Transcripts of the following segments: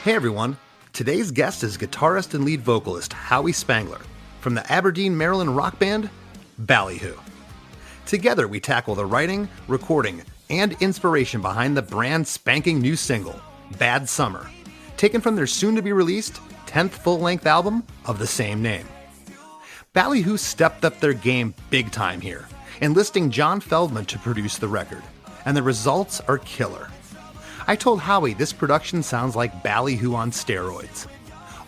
Hey everyone, today's guest is guitarist and lead vocalist Howi Spangler from the Aberdeen, Maryland rock band Ballyhoo. Together we tackle the writing, recording, and inspiration behind the brand spanking new single, Bad Summer, taken from their soon-to-be-released 10th full-length album of the same name. Ballyhoo stepped up their game big time here, enlisting John Feldmann to produce the record, and the results are killer. I told Howi this production sounds like Ballyhoo on steroids.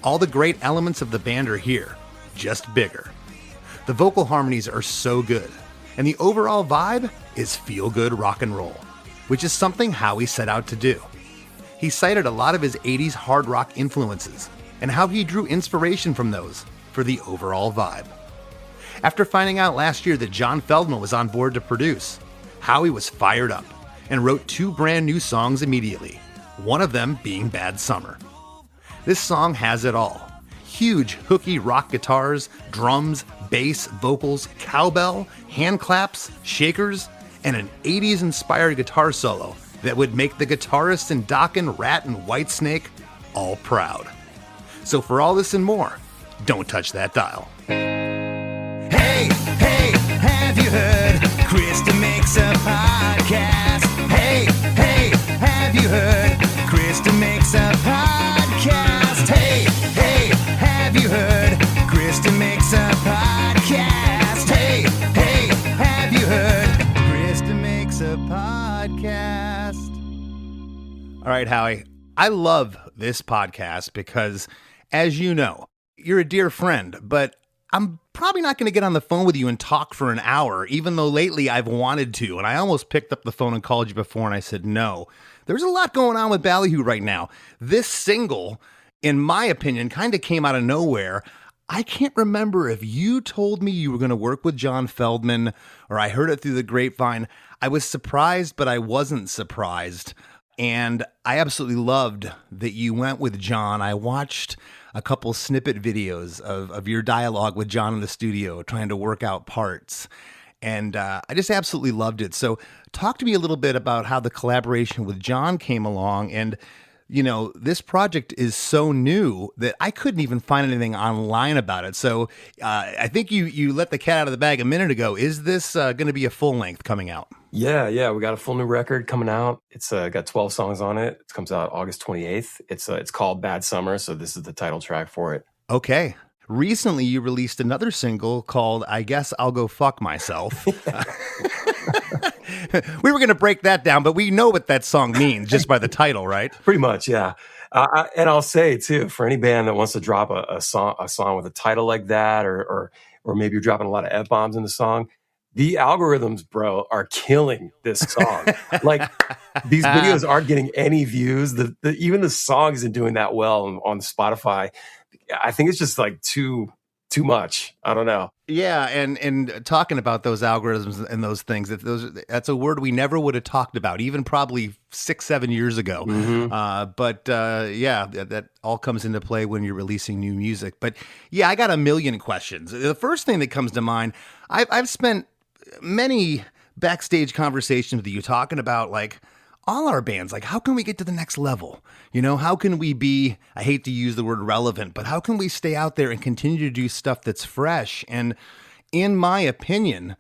All the great elements of the band are here, just bigger. The vocal harmonies are so good, and the overall vibe is feel-good rock and roll, which is something Howi set out to do. He cited a lot of his 80s hard rock influences, and how he drew inspiration from those for the overall vibe. After finding out last year that John Feldmann was on board to produce, Howi was fired up and wrote 2 brand new songs immediately, one of them being Bad Summer. This song has it all. Huge hooky rock guitars, drums, bass, vocals, cowbell, hand claps, shakers, and an 80s inspired guitar solo that would make the guitarists in Dokken, Rat, and Whitesnake all proud. So for all this and more, don't touch that dial. Hey, have you heard? Chris DeMakes a podcast. Hey, have you heard? Chris DeMakes a podcast. Hey, have you heard? Chris DeMakes a podcast. Hey, have you heard? Chris DeMakes a podcast. All right, Howi, I love this podcast because, as you know, you're a dear friend, but I'm probably not going to get on the phone with you and talk for an hour, even though lately I've wanted to, and I almost picked up the phone and called you before, and I said no. There's a lot going on with Ballyhoo right now. This single, in my opinion, kind of came out of nowhere. I can't remember if you told me you were going to work with John Feldmann, or I heard it through the grapevine. I was surprised, but I wasn't surprised. And I absolutely loved that you went with John. I watched a couple snippet videos of your dialogue with John in the studio trying to work out parts. And I just absolutely loved it. So talk to me a little bit about how the collaboration with John came along. And, you know, this project is so new that I couldn't even find anything online about it. So I think you let the cat out of the bag a minute ago. Is this going to be a full length coming out? Yeah. We got a full new record coming out. It's got 12 songs on it. It comes out August 28th. It's called Bad Summer, so this is the title track for it. Okay. Recently, you released another single called I Guess I'll Go Fuck Myself. We were going to break that down, but we know what that song means just by the title, right? Pretty much, yeah. And I'll say, too, for any band that wants to drop a song with a title like that, or maybe you're dropping a lot of F-bombs in the song, the algorithms, bro, are killing this song. Like, these videos aren't getting any views. Even the song isn't doing that well on Spotify. I think it's just like too much. I don't know. Yeah, and talking about those algorithms and those things, that's a word we never would have talked about, even probably 6-7 years ago. Mm-hmm. But that all comes into play when you're releasing new music. But yeah, I got a million questions. The first thing that comes to mind, I've spent many backstage conversations with you talking about, like, all our bands, like, how can we get to the next level? You know, how can we be, I hate to use the word relevant, but how can we stay out there and continue to do stuff that's fresh? And in my opinion,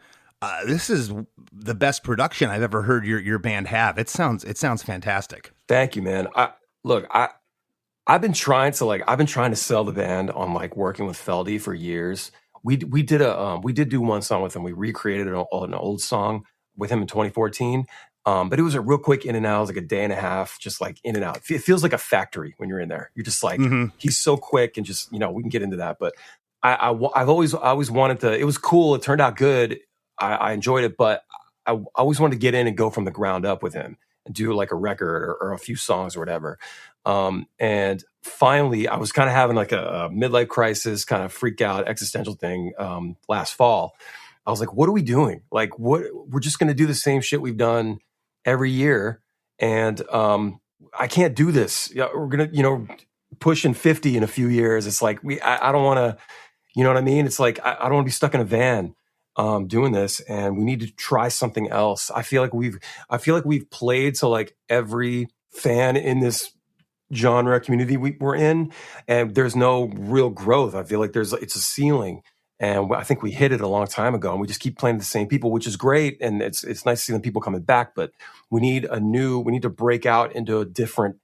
this is the best production I've ever heard your band have. It sounds fantastic. Thank you, man. I've been trying to sell the band on, like, working with Feldy for years. We did do one song with him. We recreated an old song with him in 2014. But it was a real quick in and out. It was like a day and a half, just like in and out. It feels like a factory when you're in there. You're just like, He's so quick, and just, you know, we can get into that. But I've always wanted to, it was cool. It turned out good. I enjoyed it, but I always wanted to get in and go from the ground up with him and do like a record or a few songs or whatever. And finally I was kind of having like a midlife crisis, kind of freak out existential thing, last fall. I was like, what are we doing? Like, we're just going to do the same shit we've done every year. And, I can't do this. Yeah, we're going to, pushing 50 in a few years. It's like, I don't want to, you know what I mean? It's like, I don't want to be stuck in a van, doing this, and we need to try something else. I feel like we've played to like every fan in this genre community we're in, and there's no real growth. I feel like it's a ceiling, and I think we hit it a long time ago, and we just keep playing the same people, which is great, and it's nice to see them people coming back. But we need to break out into a different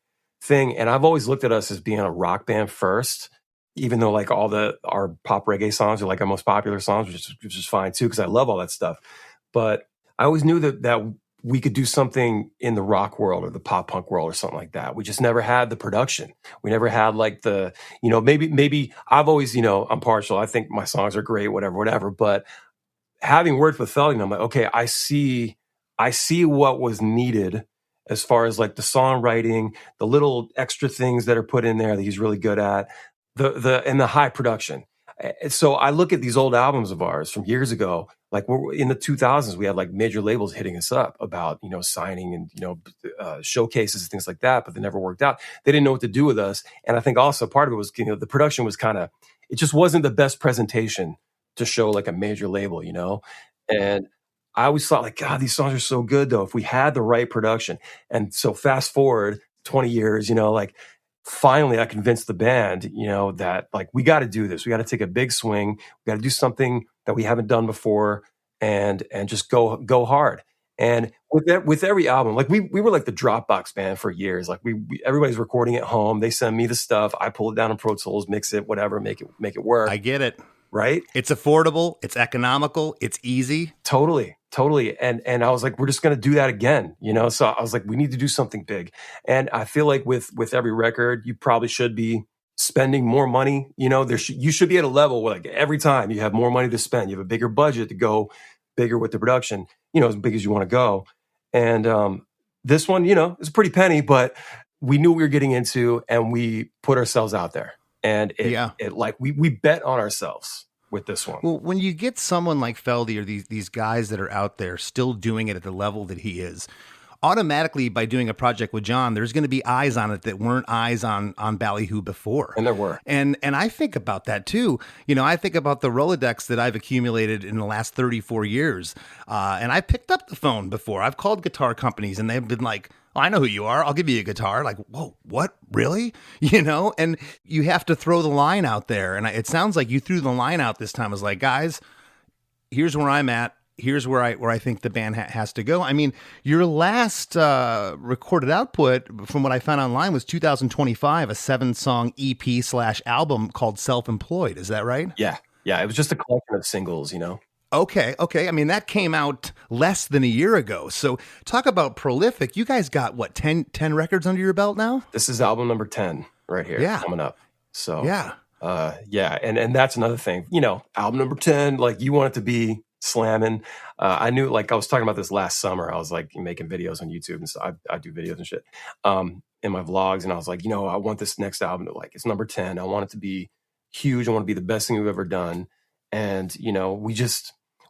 thing. And I've always looked at us as being a rock band first, even though like our pop reggae songs are like our most popular songs, which is fine too, because I love all that stuff. But I always knew that we could do something in the rock world or the pop punk world or something like that. We just never had the production. We never had like maybe I've always, I'm partial. I think my songs are great, whatever. But having worked with Feldmann, I'm like, okay, I see what was needed as far as like the songwriting, the little extra things that are put in there that he's really good at, and the high production. So I look at these old albums of ours from years ago, like we're in the 2000s, we had like major labels hitting us up about, signing and, showcases and things like that, but they never worked out. They didn't know what to do with us. And I think also part of it was, the production was it just wasn't the best presentation to show like a major label, and I always thought like, God, these songs are so good though, if we had the right production. And so fast forward 20 years, finally I convinced the band, that like, we got to do this. We got to take a big swing. We got to do something that we haven't done before and just go hard. And with every album, like we were like the Dropbox band for years. Like everybody's recording at home. They send me the stuff. I pull it down in Pro Tools, mix it, whatever, make it work. I get it. Right? It's affordable. It's economical. It's easy. Totally. And I was like, we're just going to do that again, So I was like, we need to do something big. And I feel like with every record, you probably should be spending more money. You should be at a level where like every time you have more money to spend, you have a bigger budget to go bigger with the production, as big as you want to go. And this one, it's a pretty penny, but we knew what we were getting into and we put ourselves out there. And we bet on ourselves with this one. Well, when you get someone like Feldy or these guys that are out there still doing it at the level that he is, automatically by doing a project with John, there's going to be eyes on it that weren't eyes on Ballyhoo before. And there were. And I think about that too. I think about the Rolodex that I've accumulated in the last 34 years. And I picked up the phone before. I've called guitar companies and they've been like, oh, I know who you are. I'll give you a guitar. Like, whoa, what? Really? And you have to throw the line out there. And it sounds like you threw the line out this time. It was like, guys, here's where I'm at. Here's where I think the band has to go. I mean, your last recorded output, from what I found online, was 2025, a 7-song EP/album called Self-Employed. Is that right? Yeah. It was just a collection of singles, Okay. I mean, that came out less than a year ago. So talk about prolific. You guys got, what, 10 records under your belt now? This is album number 10 right here coming up. So, yeah. And that's another thing, album number 10, like you want it to be slamming. I knew, like I was talking about this last summer, I was like making videos on YouTube and stuff. I do videos and shit in my vlogs. And I was like, I want this next album to it's number 10. I want it to be huge. I want to be the best thing we've ever done. And,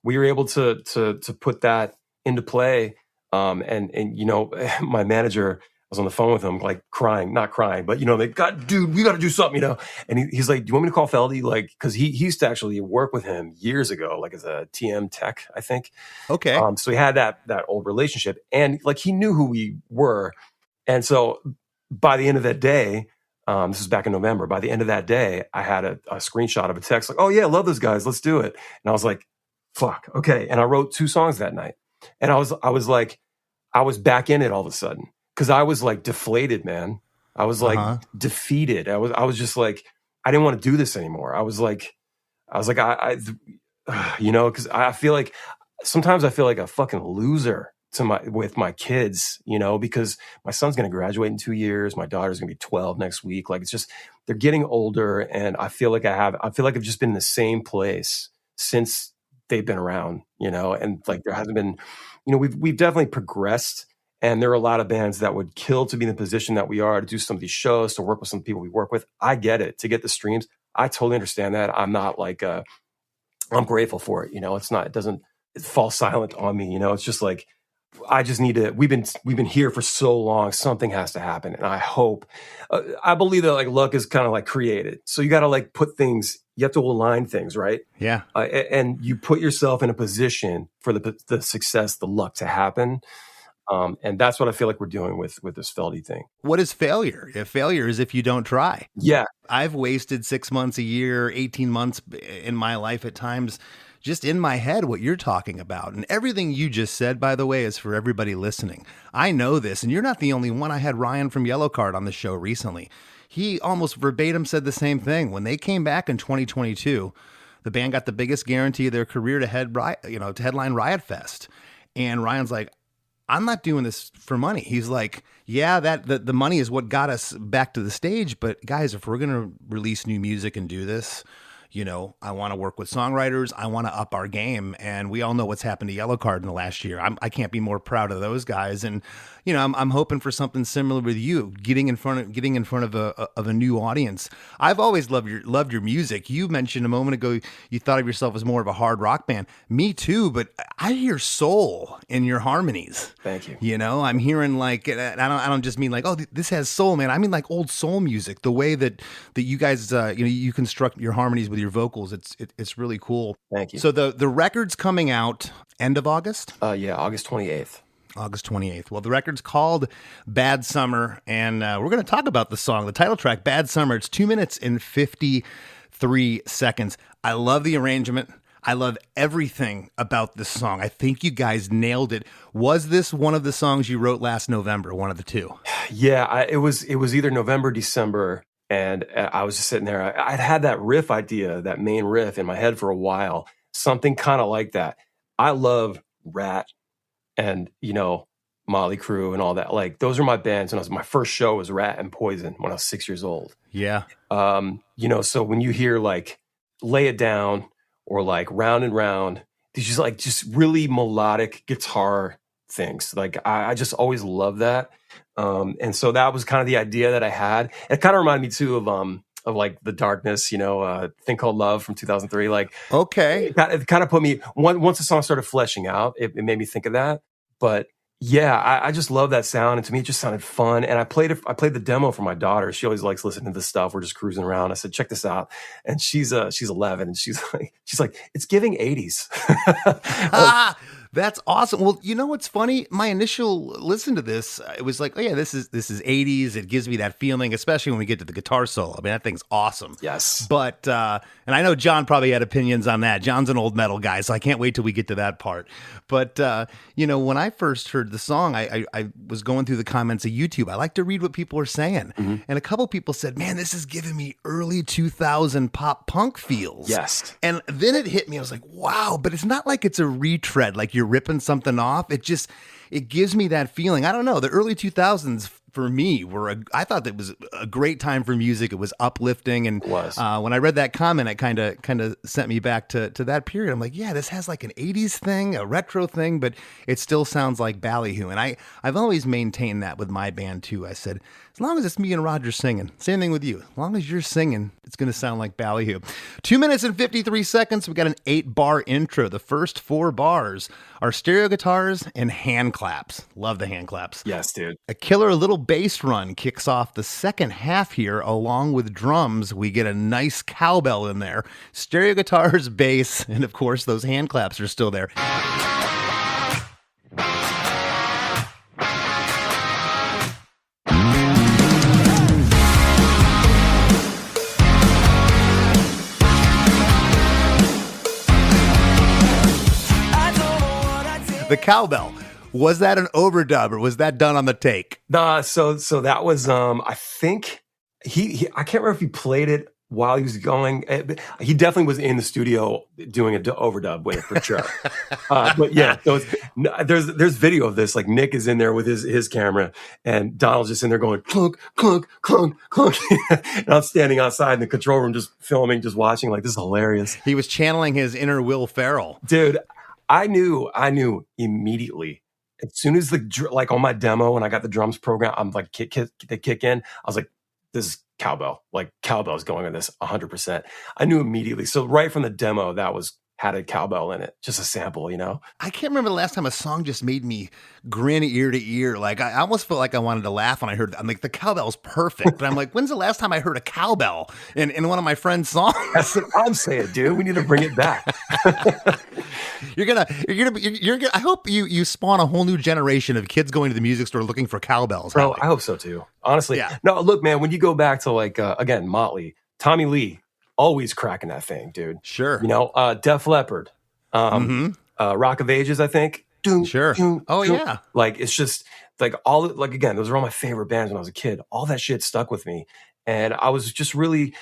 we were able to put that into play. And my manager, I was on the phone with him, like crying, not crying, but like, God, dude, we got to do something, And he's like, do you want me to call Feldy? Like, cause he used to actually work with him years ago, like as a TM tech, I think. Okay. So he had that old relationship and like, he knew who we were. And so by the end of that day, this was back in November, by the end of that day, I had a screenshot of a text like, oh yeah, love those guys. Let's do it. And I was like, fuck. Okay. And I wrote 2 songs that night. And I was back in it all of a sudden. Cause I was like deflated, man. I was like defeated. I was just like, I didn't want to do this anymore. I was like, cause I feel like sometimes I feel like a fucking loser with my kids, because my son's going to graduate in 2 years. My daughter's going to be 12 next week. Like it's just, they're getting older. And I feel like I've just been in the same place since they've been around, and like there hasn't been, we've definitely progressed. And there are a lot of bands that would kill to be in the position that we are, to do some of these shows, to work with some people we work with. I get it. To get the streams, I totally understand that. I'm not like, I'm grateful for it. It doesn't fall silent on me. It's just like, I just need to, we've been here for so long. Something has to happen. And I hope, I believe that like luck is kind of like created. So you got to like put things, you have to align things, right? Yeah. And you put yourself in a position for the success, the luck to happen. And that's what I feel like we're doing with this Feldy thing. What is failure? If failure is if you don't try. Yeah. I've wasted 6 months, a year, 18 months in my life at times, just in my head, what you're talking about. And everything you just said, by the way, is for everybody listening. I know this, and you're not the only one. I had Ryan from Yellow Card on the show recently. He almost verbatim said the same thing. When they came back in 2022, the band got the biggest guarantee of their career to headline Riot Fest. And Ryan's like, I'm not doing this for money. He's like, yeah, the money is what got us back to the stage. But guys, if we're going to release new music and do this, I want to work with songwriters. I want to up our game. And we all know what's happened to Yellow Card in the last year. I can't be more proud of those guys. And, I'm hoping for something similar with you, getting in front of a new audience. I've always loved your music. You mentioned a moment ago, you thought of yourself as more of a hard rock band. Me too, but I hear soul in your harmonies. Thank you. I'm hearing I don't just mean like, oh, this has soul, man. I mean like old soul music, the way that you guys, you construct your harmonies with your vocals. It's really cool. Thank you. So the record's coming out end of August? Yeah, August 28th. August 28th. Well, the record's called Bad Summer, and we're going to talk about the song, the title track, Bad Summer. It's 2 minutes and 53 seconds. I love the arrangement. I love everything about this song. I think you guys nailed it. Was this one of the songs you wrote last November, one of the two? Yeah, it was either November, December, and I was just sitting there. I'd had that riff idea, that main riff in my head for a while, something kind of like that. I love Rat and, Motley Crue and all that. Like, those are my bands. And my first show was Rat and Poison when I was 6 years old. Yeah. So when you hear like Lay It Down or like Round and Round, these just really melodic guitar things. Like I just always loved that. And so that was kind of the idea that I had. It kind of reminded me too of like The Darkness, Thing Called Love from 2003. Like, okay. It kind of put me, once the song started fleshing out, it made me think of that. But yeah, I just love that sound. And to me, it just sounded fun. And I played the demo for my daughter. She always likes listening to this stuff. We're just cruising around. I said, check this out. And she's 11 and she's like, it's giving 80s. That's awesome. Well, what's funny? My initial listen to this, it was like, oh yeah, this is 80s. It gives me that feeling, especially when we get to the guitar solo. I mean, that thing's awesome. Yes. But, and I know John probably had opinions on that. John's an old metal guy, so I can't wait till we get to that part. But, when I first heard the song, I was going through the comments of YouTube. I like to read what people are saying. Mm-hmm. And a couple people said, man, this is giving me early 2000 pop punk feels. Yes. And then it hit me. I was like, wow, but it's not like it's a retread, like you're ripping something off. It gives me that feeling. I don't know. The early 2000s for me I thought that was a great time for music. It was uplifting. And it was. When I read that comment, it kind of sent me back to that period. I'm like, yeah, this has like an 80s thing, a retro thing, but it still sounds like Ballyhoo. And I've always maintained that with my band too. I said, as long as it's me and Roger singing, same thing with you. As long as you're singing, it's going to sound like Ballyhoo. 2 minutes and 53 seconds. We got an 8-bar intro. The first 4 bars are stereo guitars and hand claps. Love the hand claps. Yes, dude. A killer little bass run kicks off the second half here, along with drums. We get a nice cowbell in there. Stereo guitars, bass, and of course, those hand claps are still there. The cowbell. Was that an overdub or was that done on the take? Nah, so that was I think he I can't remember if he played it while he was going. He definitely was in the studio doing an overdub with it for sure. But yeah, there's video of this. Like Nick is in there with his camera, and Donald's just in there going clunk, clunk, clunk, clunk. And I'm standing outside in the control room, just filming, just watching. Like, this is hilarious. He was channeling his inner Will Ferrell, dude. I knew immediately. As soon as like on my demo, when I got the drums program, I'm like, they kick in. I was like, this is cowbell. Like, cowbell's going on this 100%. I knew immediately. So right from the demo, had a cowbell in it, just a sample, I can't remember the last time a song just made me grin ear to ear. Like, I almost felt like I wanted to laugh when I heard it. I'm like, the cowbell's perfect. But I'm like, when's the last time I heard a cowbell in one of my friends' songs? That's what I'm saying, dude. We need to bring it back. I hope you spawn a whole new generation of kids going to the music store looking for cowbells. Bro, Howie. I hope so too. Honestly. Yeah. No, look, man, when you go back to like, again, Motley, Tommy Lee, always cracking that thing, dude. Sure. You know, Def Leppard, Rock of Ages, I think. Sure. Oh, yeah. Like, it's just like again, those are all my favorite bands when I was a kid. All that shit stuck with me. And I was just really,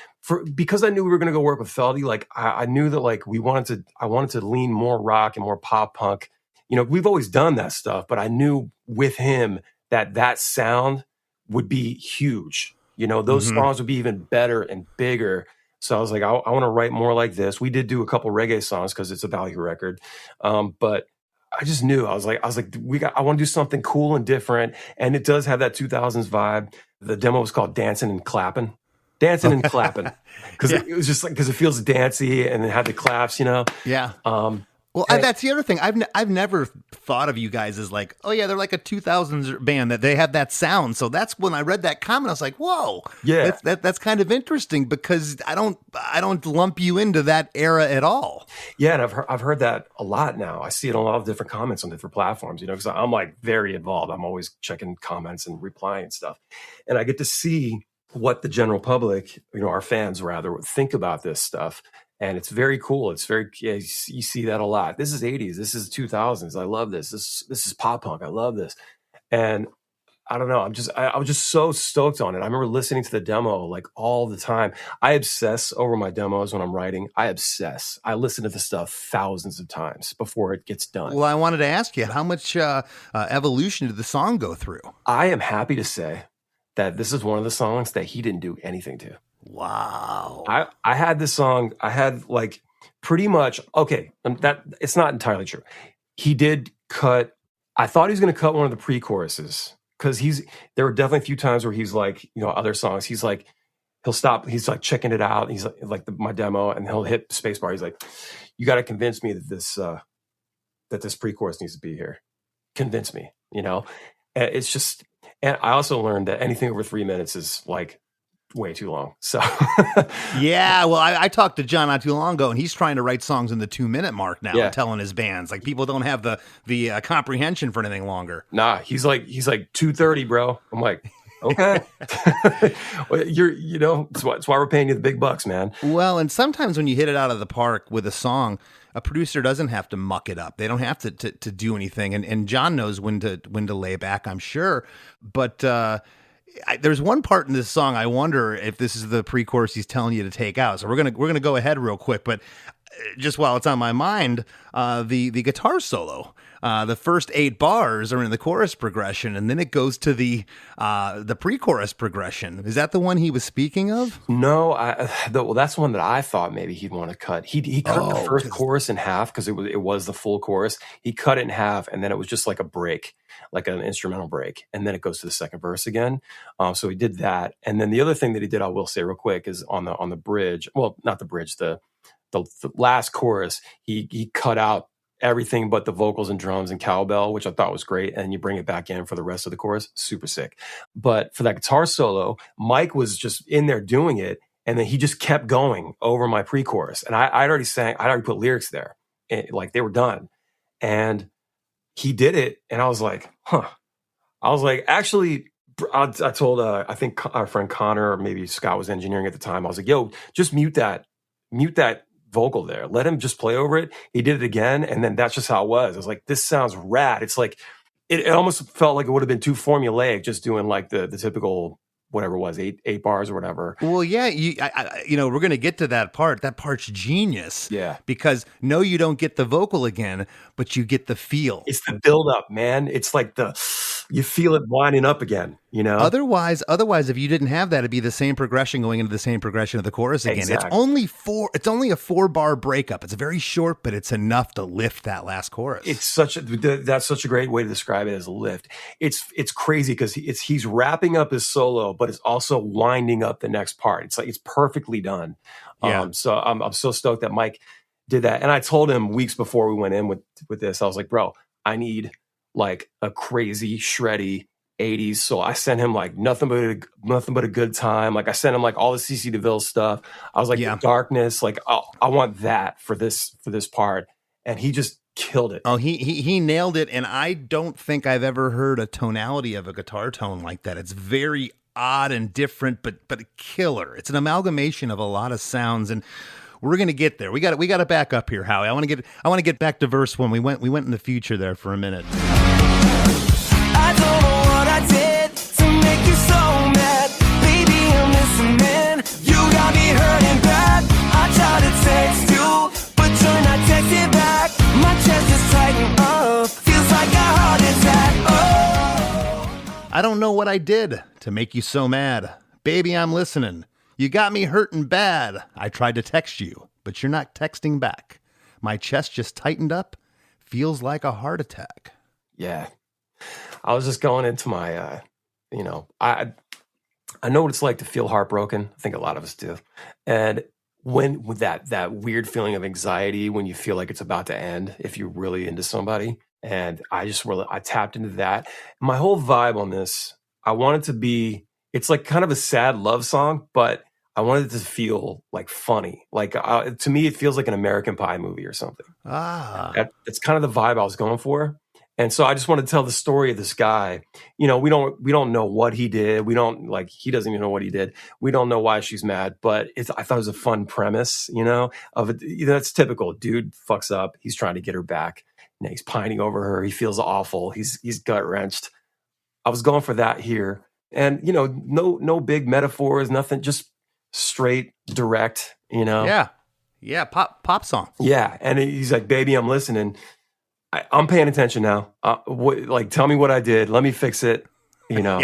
because I knew we were going to go work with Feldy, like I knew that like I wanted to lean more rock and more pop punk. You know, we've always done that stuff, but I knew with him that sound would be huge. You know, those songs would be even better and bigger. So I was like, I want to write more like this. We did do a couple reggae songs because it's a Ballyhoo record. But I just knew I was like, I want to do something cool and different. And it does have that 2000s vibe. The demo was called Dancing and Clapping. Dancing and Clapping. Because it was just like, because it feels dancey and it had the claps, you know? Yeah. Well, that's the other thing. I've never thought of you guys as like, oh yeah, they're like a 2000s band that they have that sound. So that's when I read that comment, I was like, whoa, yeah, that's kind of interesting because I don't lump you into that era at all. Yeah, and I've heard that a lot now. I see it on a lot of different comments on different platforms. You know, because I'm like very involved. I'm always checking comments and replying and stuff, and I get to see what the general public, you know, our fans rather, think about this stuff. And it's very cool. It's very, you see that a lot. This is 80s. This is 2000s. I love this. This is pop punk. I love this. And I don't know. I was just so stoked on it. I remember listening to the demo like all the time. I obsess over my demos when I'm writing. I obsess. I listen to the stuff thousands of times before it gets done. Well, I wanted to ask you, how much evolution did the song go through? I am happy to say that this is one of the songs that he didn't do anything to. Wow. I had this song, I had like pretty much, okay, that it's not entirely true. He did cut, I thought he was going to cut one of the pre-choruses because there were definitely a few times where he's like, you know, other songs, he's like, he'll stop, he's like checking it out. He's like my demo and he'll hit the space bar. He's like, you got to convince me that this pre-chorus needs to be here. Convince me, you know? And it's just, and I also learned that anything over 3 minutes is like, way too long. So yeah, well, I talked to John not too long ago, and he's trying to write songs in the 2-minute mark now, telling his bands like people don't have the comprehension for anything longer. Nah, he's like 2:30, bro. I'm like, okay, you know, it's why we're paying you the big bucks, man. Well, and sometimes when you hit it out of the park with a song, a producer doesn't have to muck it up. They don't have to do anything, and John knows when to lay back, I'm sure, but. There's one part in this song I wonder if this is the pre-chorus he's telling you to take out. So we're gonna go ahead real quick, but just while it's on my mind, the guitar solo, the first 8 bars are in the chorus progression, and then it goes to the pre-chorus progression. Is that the one he was speaking of? No, well, that's one that I thought maybe he'd want to cut. He cut the first chorus in half because it was the full chorus. He cut it in half, and then it was just like a break, like an instrumental break, and then it goes to the second verse again. So he did that, and then the other thing that he did, I will say real quick, is on the bridge. Well, not the bridge, the last chorus. He cut out everything but the vocals and drums and cowbell, which I thought was great. And you bring it back in for the rest of the chorus. Super sick. But for that guitar solo, Mike was just in there doing it. And then he just kept going over my pre-chorus. And I'd already put lyrics there. Like they were done. And he did it. And I was like, huh. I was like, actually, I told, I think our friend Connor, or maybe Scott was engineering at the time. I was like, yo, just mute that vocal there. Let him just play over it. He did it again, and then that's just how it was. I was like, this sounds rad. It's like it almost felt like it would have been too formulaic, just doing like the typical whatever it was, eight bars or whatever. Well, yeah, you know, we're going to get to that part. That part's genius. Yeah. Because no, you don't get the vocal again, but you get the feel. It's the build up, man. It's like you feel it winding up again, you know? Otherwise, if you didn't have that, it'd be the same progression going into the same progression of the chorus again. Exactly. It's only a 4-bar breakup. It's very short, but it's enough to lift that last chorus. That's such a great way to describe it, as a lift. It's crazy because he's wrapping up his solo, but it's also winding up the next part. It's like, it's perfectly done. Yeah. So I'm so stoked that Mike did that. And I told him weeks before we went in with this, I was like, bro, I need like a crazy shreddy 80s. So I sent him like nothing but a good time. Like I sent him like all the CC DeVille stuff. I was like, the darkness, like I want that for this part. And he just killed it. Oh, he nailed it, and I don't think I've ever heard a tonality of a guitar tone like that. It's very odd and different, but killer. It's an amalgamation of a lot of sounds, and we're gonna get there. We got to back up here, Howie. I want to get back to verse 1. We went in the future there for a minute. I don't know what I did to make you so mad. Baby, I'm listening. You got me hurting bad. I try to text you, but you're not texting back. My chest is tightened up. Feels like a heart attack. Oh. I don't know what I did to make you so mad. Baby, I'm listening. You got me hurting bad. I tried to text you, but you're not texting back. My chest just tightened up. Feels like a heart attack. Yeah. I was just going into my, I know what it's like to feel heartbroken. I think a lot of us do. And when with that weird feeling of anxiety when you feel like it's about to end, if you're really into somebody. And I tapped into that. My whole vibe on this, I want it to be, it's like kind of a sad love song, but I wanted it to feel like funny. Like to me, it feels like an American Pie movie or something. That's kind of the vibe I was going for. And so I just want to tell the story of this guy. We don't know what he did. He doesn't even know what he did. We don't know why she's mad, but I thought it was a fun premise, of it. That's typical. Dude fucks up. He's trying to get her back. And he's pining over her. He feels awful. He's gut wrenched. I was going for that here. And, no big metaphors, nothing, just straight, direct, Yeah. Yeah. Pop song. Yeah. And he's like, baby, I'm listening. I'm paying attention now. Tell me what I did. Let me fix it. Yeah,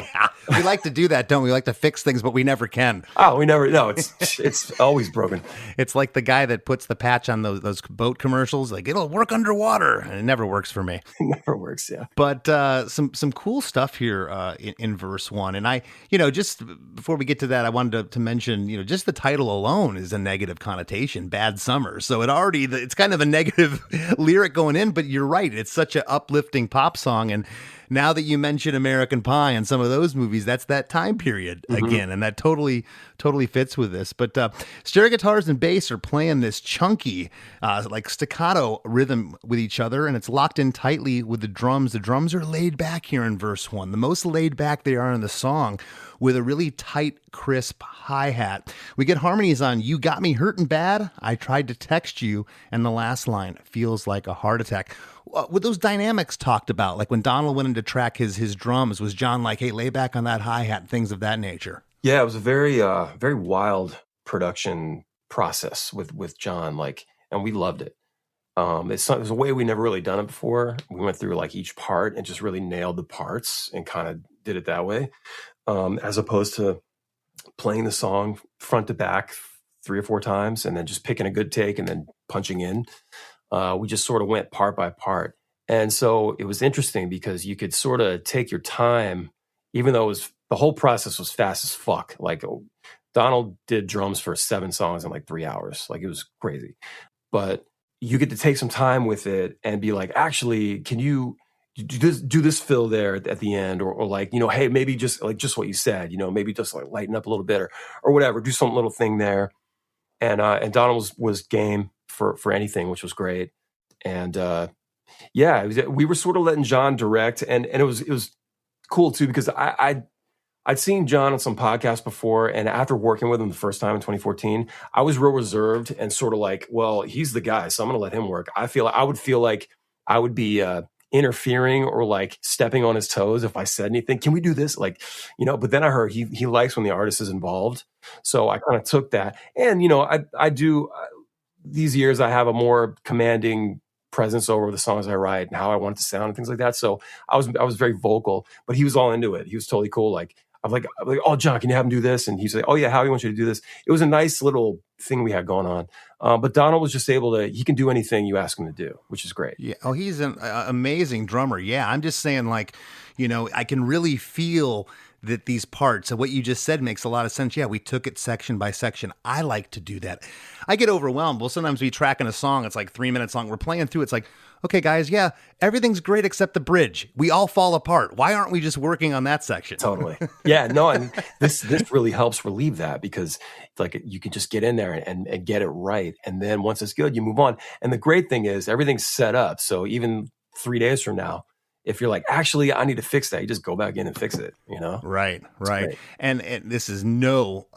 we like to do that, don't we? We like to fix things, but we never can. Oh, we never. No, it's always broken. It's like the guy that puts the patch on those boat commercials. Like, it'll work underwater, and it never works for me. It never works. Yeah. But some cool stuff here in verse 1, and I, just before we get to that, I wanted to mention, just the title alone is a negative connotation, Bad Summer. So it's kind of a negative lyric going in, but you're right. It's such an uplifting pop song, and now that you mention American Pie and some of those movies, that's that time period again, and that totally fits with this. But stereo guitars and bass are playing this chunky, like staccato rhythm with each other, and it's locked in tightly with the drums. The drums are laid back here in verse 1, the most laid back they are in the song, with a really tight, crisp hi-hat. We get harmonies on "You Got Me Hurtin' Bad," "I Tried to Text You," and the last line, "Feels like a heart attack." With those dynamics talked about, like when Donald went in to track his drums, was John like, hey, lay back on that hi-hat, things of that nature? Yeah, it was a very, very wild production process with John, and we loved it. It was a way we never really done it before. We went through each part and just really nailed the parts and kind of did it that way, as opposed to playing the song front to back 3 or 4 times and then just picking a good take and then punching in. We just sort of went part by part. And so it was interesting because you could sort of take your time, even though the whole process was fast as fuck. Donald did drums for 7 songs in 3 hours. It was crazy. But you get to take some time with it and be like, actually, can you do this fill there at the end? Or hey, maybe just what you said, maybe just lighten up a little bit or whatever, do some little thing there. And Donald was game for anything, which was great. And we were sort of letting John direct, and it was cool too, because I'd seen John on some podcasts before, and after working with him the first time in 2014, I was real reserved and sort of well, he's the guy, so I'm going to let him work. I would feel like I would be interfering or stepping on his toes if I said anything. Can we do this? But then I heard he likes when the artist is involved. So I kind of took that. And, I do, these years I have a more commanding presence over the songs I write and how I want it to sound and things like that. So I was very vocal, but he was all into it. He was totally cool. I'm like, oh, John, can you have him do this? And he's like, oh yeah, Howie wants you to do this. It was a nice little thing we had going on. But Donald was just he can do anything you ask him to do, which is great. Yeah. Oh, he's an amazing drummer. Yeah. I'm just saying I can really feel that these parts, and what you just said makes a lot of sense. Yeah, we took it section by section. I like to do that. I get overwhelmed. Well, sometimes we track in a song, it's like 3 minutes long. We're playing through, it's like, okay, guys, yeah, everything's great except the bridge. We all fall apart. Why aren't we just working on that section? Totally. Yeah, no, and this really helps relieve that, because like you can just get in there and get it right. And then once it's good, you move on. And the great thing is everything's set up. So even 3 days from now, if you're like, actually, I need to fix that, you just go back in and fix it, Right. And this is no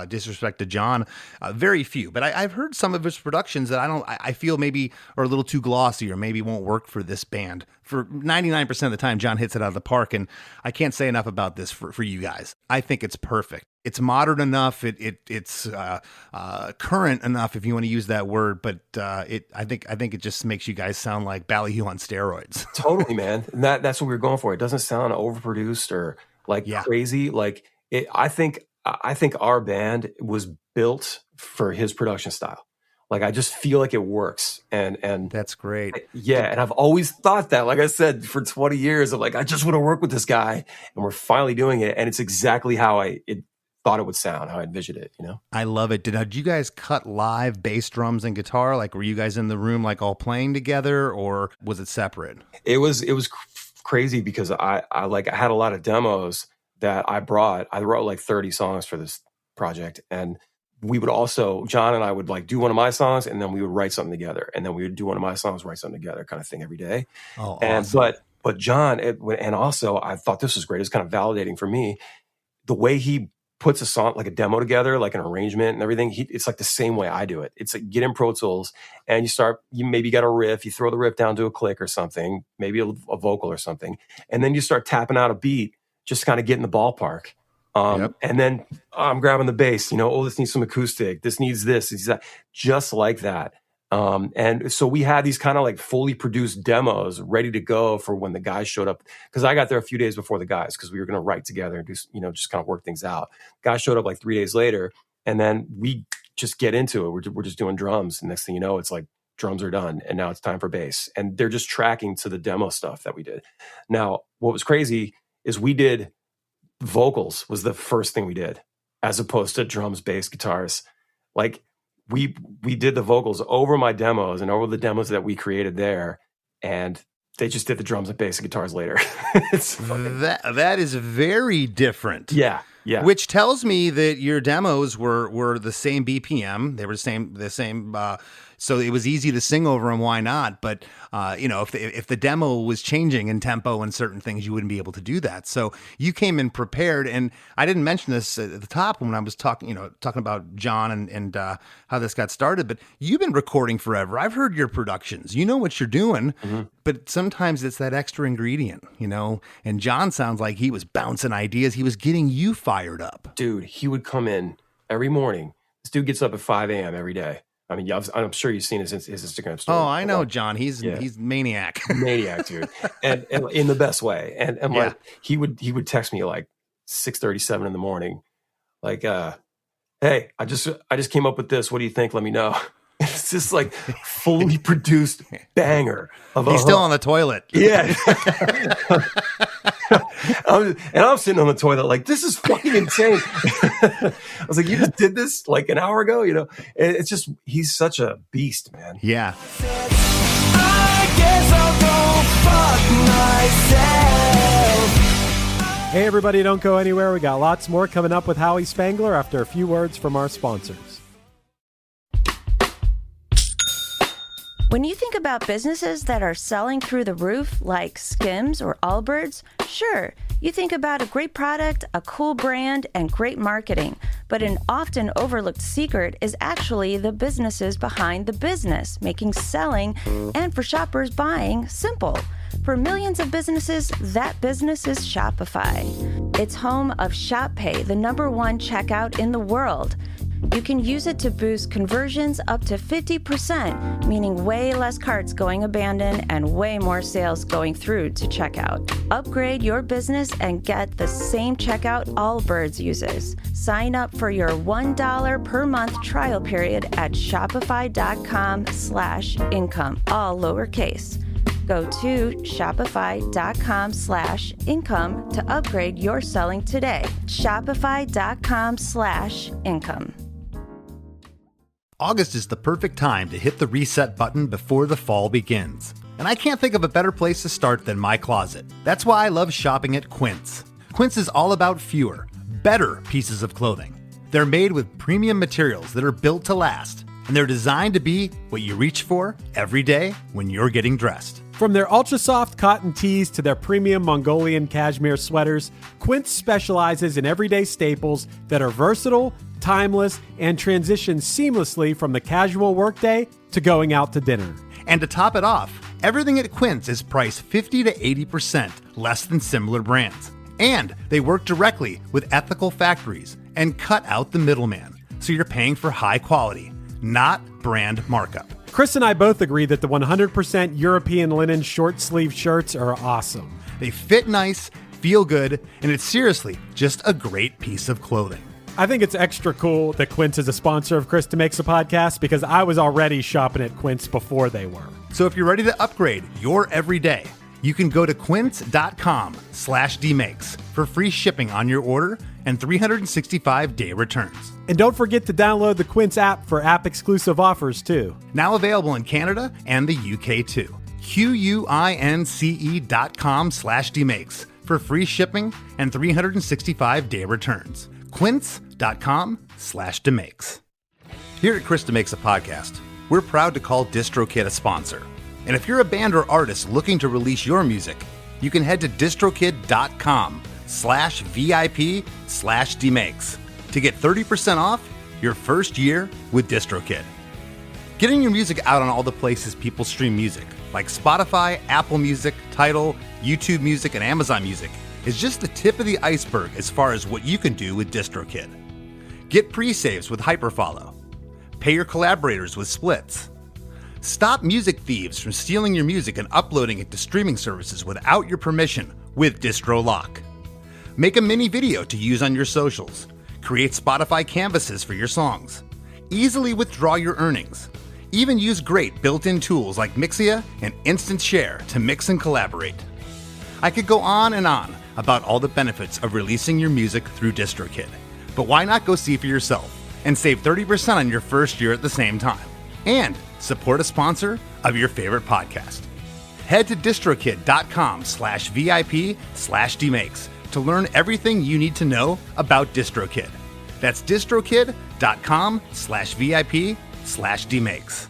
disrespect to John, very few, but I've heard some of his productions that I feel maybe are a little too glossy or maybe won't work for this band. For 99% of the time, John hits it out of the park, and I can't say enough about this for you guys. I think it's perfect. It's modern enough. It's current enough, if you want to use that word. But I think it just makes you guys sound like Ballyhoo on steroids. Totally, man. And that's what we were going for. It doesn't sound overproduced or crazy. Like I think our band was built for his production style. Like, I just feel like it works. And that's great. And I've always thought that, like I said, for 20 years, I'm like, I just want to work with this guy, and we're finally doing it. And it's exactly how I thought it would sound, how I envisioned it, I love it. Did you guys cut live bass, drums, and guitar? Like, were you guys in the room, like, all playing together, or was it separate? It was crazy, because I had a lot of demos that I wrote like 30 songs for this project. And we would also, John and I would like do one of my songs, and then we would write something together, and then we would do one of my songs, write something together, kind of thing every day. Oh, and awesome. but John, and also I thought this was great. It's kind of validating for me, the way he puts a song, like a demo together, like an arrangement and everything. It's like the same way I do it. It's like, get in Pro Tools, and you maybe got a riff, you throw the riff down to a click or something, maybe a vocal or something, and then you start tapping out a beat, just kind of get in the ballpark. And then I'm grabbing the bass, this needs some acoustic, this needs that, just like that. And so we had these kind of like fully produced demos ready to go for when the guys showed up. Cause I got there a few days before the guys, cause we were going to write together and do, just kind of work things out. Guys showed up like 3 days later, and then we just get into it. We're just doing drums. And next thing you know, it's like drums are done, and now it's time for bass. And they're just tracking to the demo stuff that we did. Now, what was crazy is we did vocals was the first thing we did, as opposed to drums, bass, guitars. Like, we did the vocals over my demos and over the demos that we created there, and they just did the drums and bass and guitars later. That is very different. Yeah. Which tells me that your demos were the same BPM. They were the same. So it was easy to sing over them. Why not? But if the demo was changing in tempo and certain things, you wouldn't be able to do that. So you came in prepared. And I didn't mention this at the top when I was talking about John and how this got started. But you've been recording forever. I've heard your productions. You know what you're doing. Mm-hmm. But sometimes it's that extra ingredient, And John sounds like he was bouncing ideas. He was getting you fired up. Dude, he would come in every morning. This dude gets up at 5 a.m. every day. I mean, I'm sure you've seen his Instagram story. Oh, I know, John. He's maniac. Maniac, dude. And in the best way. And like, he would text me like 6:37 in the morning. Like, hey, I just came up with this. What do you think? Let me know. It's just like fully produced banger. He's still on the toilet. Yeah. I'm sitting on the toilet like, this is fucking insane. I was like, you just did this like an hour ago, And it's just, he's such a beast, man. Yeah. I guess I'll go fuck myself. Hey everybody, don't go anywhere. We got lots more coming up with Howi Spangler after a few words from our sponsors. When you think about businesses that are selling through the roof, like Skims or Allbirds, sure, you think about a great product, a cool brand, and great marketing. But an often overlooked secret is actually the businesses behind the business, making selling and for shoppers buying simple. For millions of businesses, that business is Shopify. It's home of ShopPay, the #1 checkout in the world. You can use it to boost conversions up to 50%, meaning way less carts going abandoned and way more sales going through to checkout. Upgrade your business and get the same checkout Allbirds uses. Sign up for your $1 per month trial period at shopify.com/income, all lowercase. Go to shopify.com/income to upgrade your selling today. Shopify.com/income. August is the perfect time to hit the reset button before the fall begins. And I can't think of a better place to start than my closet. That's why I love shopping at Quince. Quince is all about fewer, better pieces of clothing. They're made with premium materials that are built to last, and they're designed to be what you reach for every day when you're getting dressed. From their ultra-soft cotton tees to their premium Mongolian cashmere sweaters, Quince specializes in everyday staples that are versatile, timeless, and transition seamlessly from the casual workday to going out to dinner. And to top it off, everything at Quince is priced 50 to 80% less than similar brands. And they work directly with ethical factories and cut out the middleman, so you're paying for high quality, not brand markup. Chris and I both agree that the 100% European linen short sleeve shirts are awesome. They fit nice, feel good, and it's seriously just a great piece of clothing. I think it's extra cool that Quince is a sponsor of Chris DeMakes a Podcast because I was already shopping at Quince before they were. So if you're ready to upgrade your everyday, you can go to quince.com/DeMakes for free shipping on your order and 365-day returns. And don't forget to download the Quince app for app-exclusive offers, too. Now available in Canada and the UK, too. QUINCE.com/DeMakes for free shipping and 365-day returns. Quince.com/DeMakes. Here at Chris DeMakes a Podcast, we're proud to call DistroKid a sponsor. And if you're a band or artist looking to release your music, you can head to distrokid.com/VIP/DeMakes to get 30% off your first year with DistroKid. Getting your music out on all the places people stream music, like Spotify, Apple Music, Tidal, YouTube Music, and Amazon Music, is just the tip of the iceberg as far as what you can do with DistroKid. Get pre-saves with Hyperfollow. Pay your collaborators with splits. Stop music thieves from stealing your music and uploading it to streaming services without your permission with Distro Lock. Make a mini video to use on your socials. Create Spotify canvases for your songs. Easily withdraw your earnings. Even use great built-in tools like Mixia and Instant Share to mix and collaborate. I could go on and on about all the benefits of releasing your music through DistroKid, but why not go see for yourself and save 30% on your first year at the same time? And support a sponsor of your favorite podcast. Head to distrokid.com/VIP/DeMakes to learn everything you need to know about DistroKid. That's distrokid.com/VIP/DeMakes.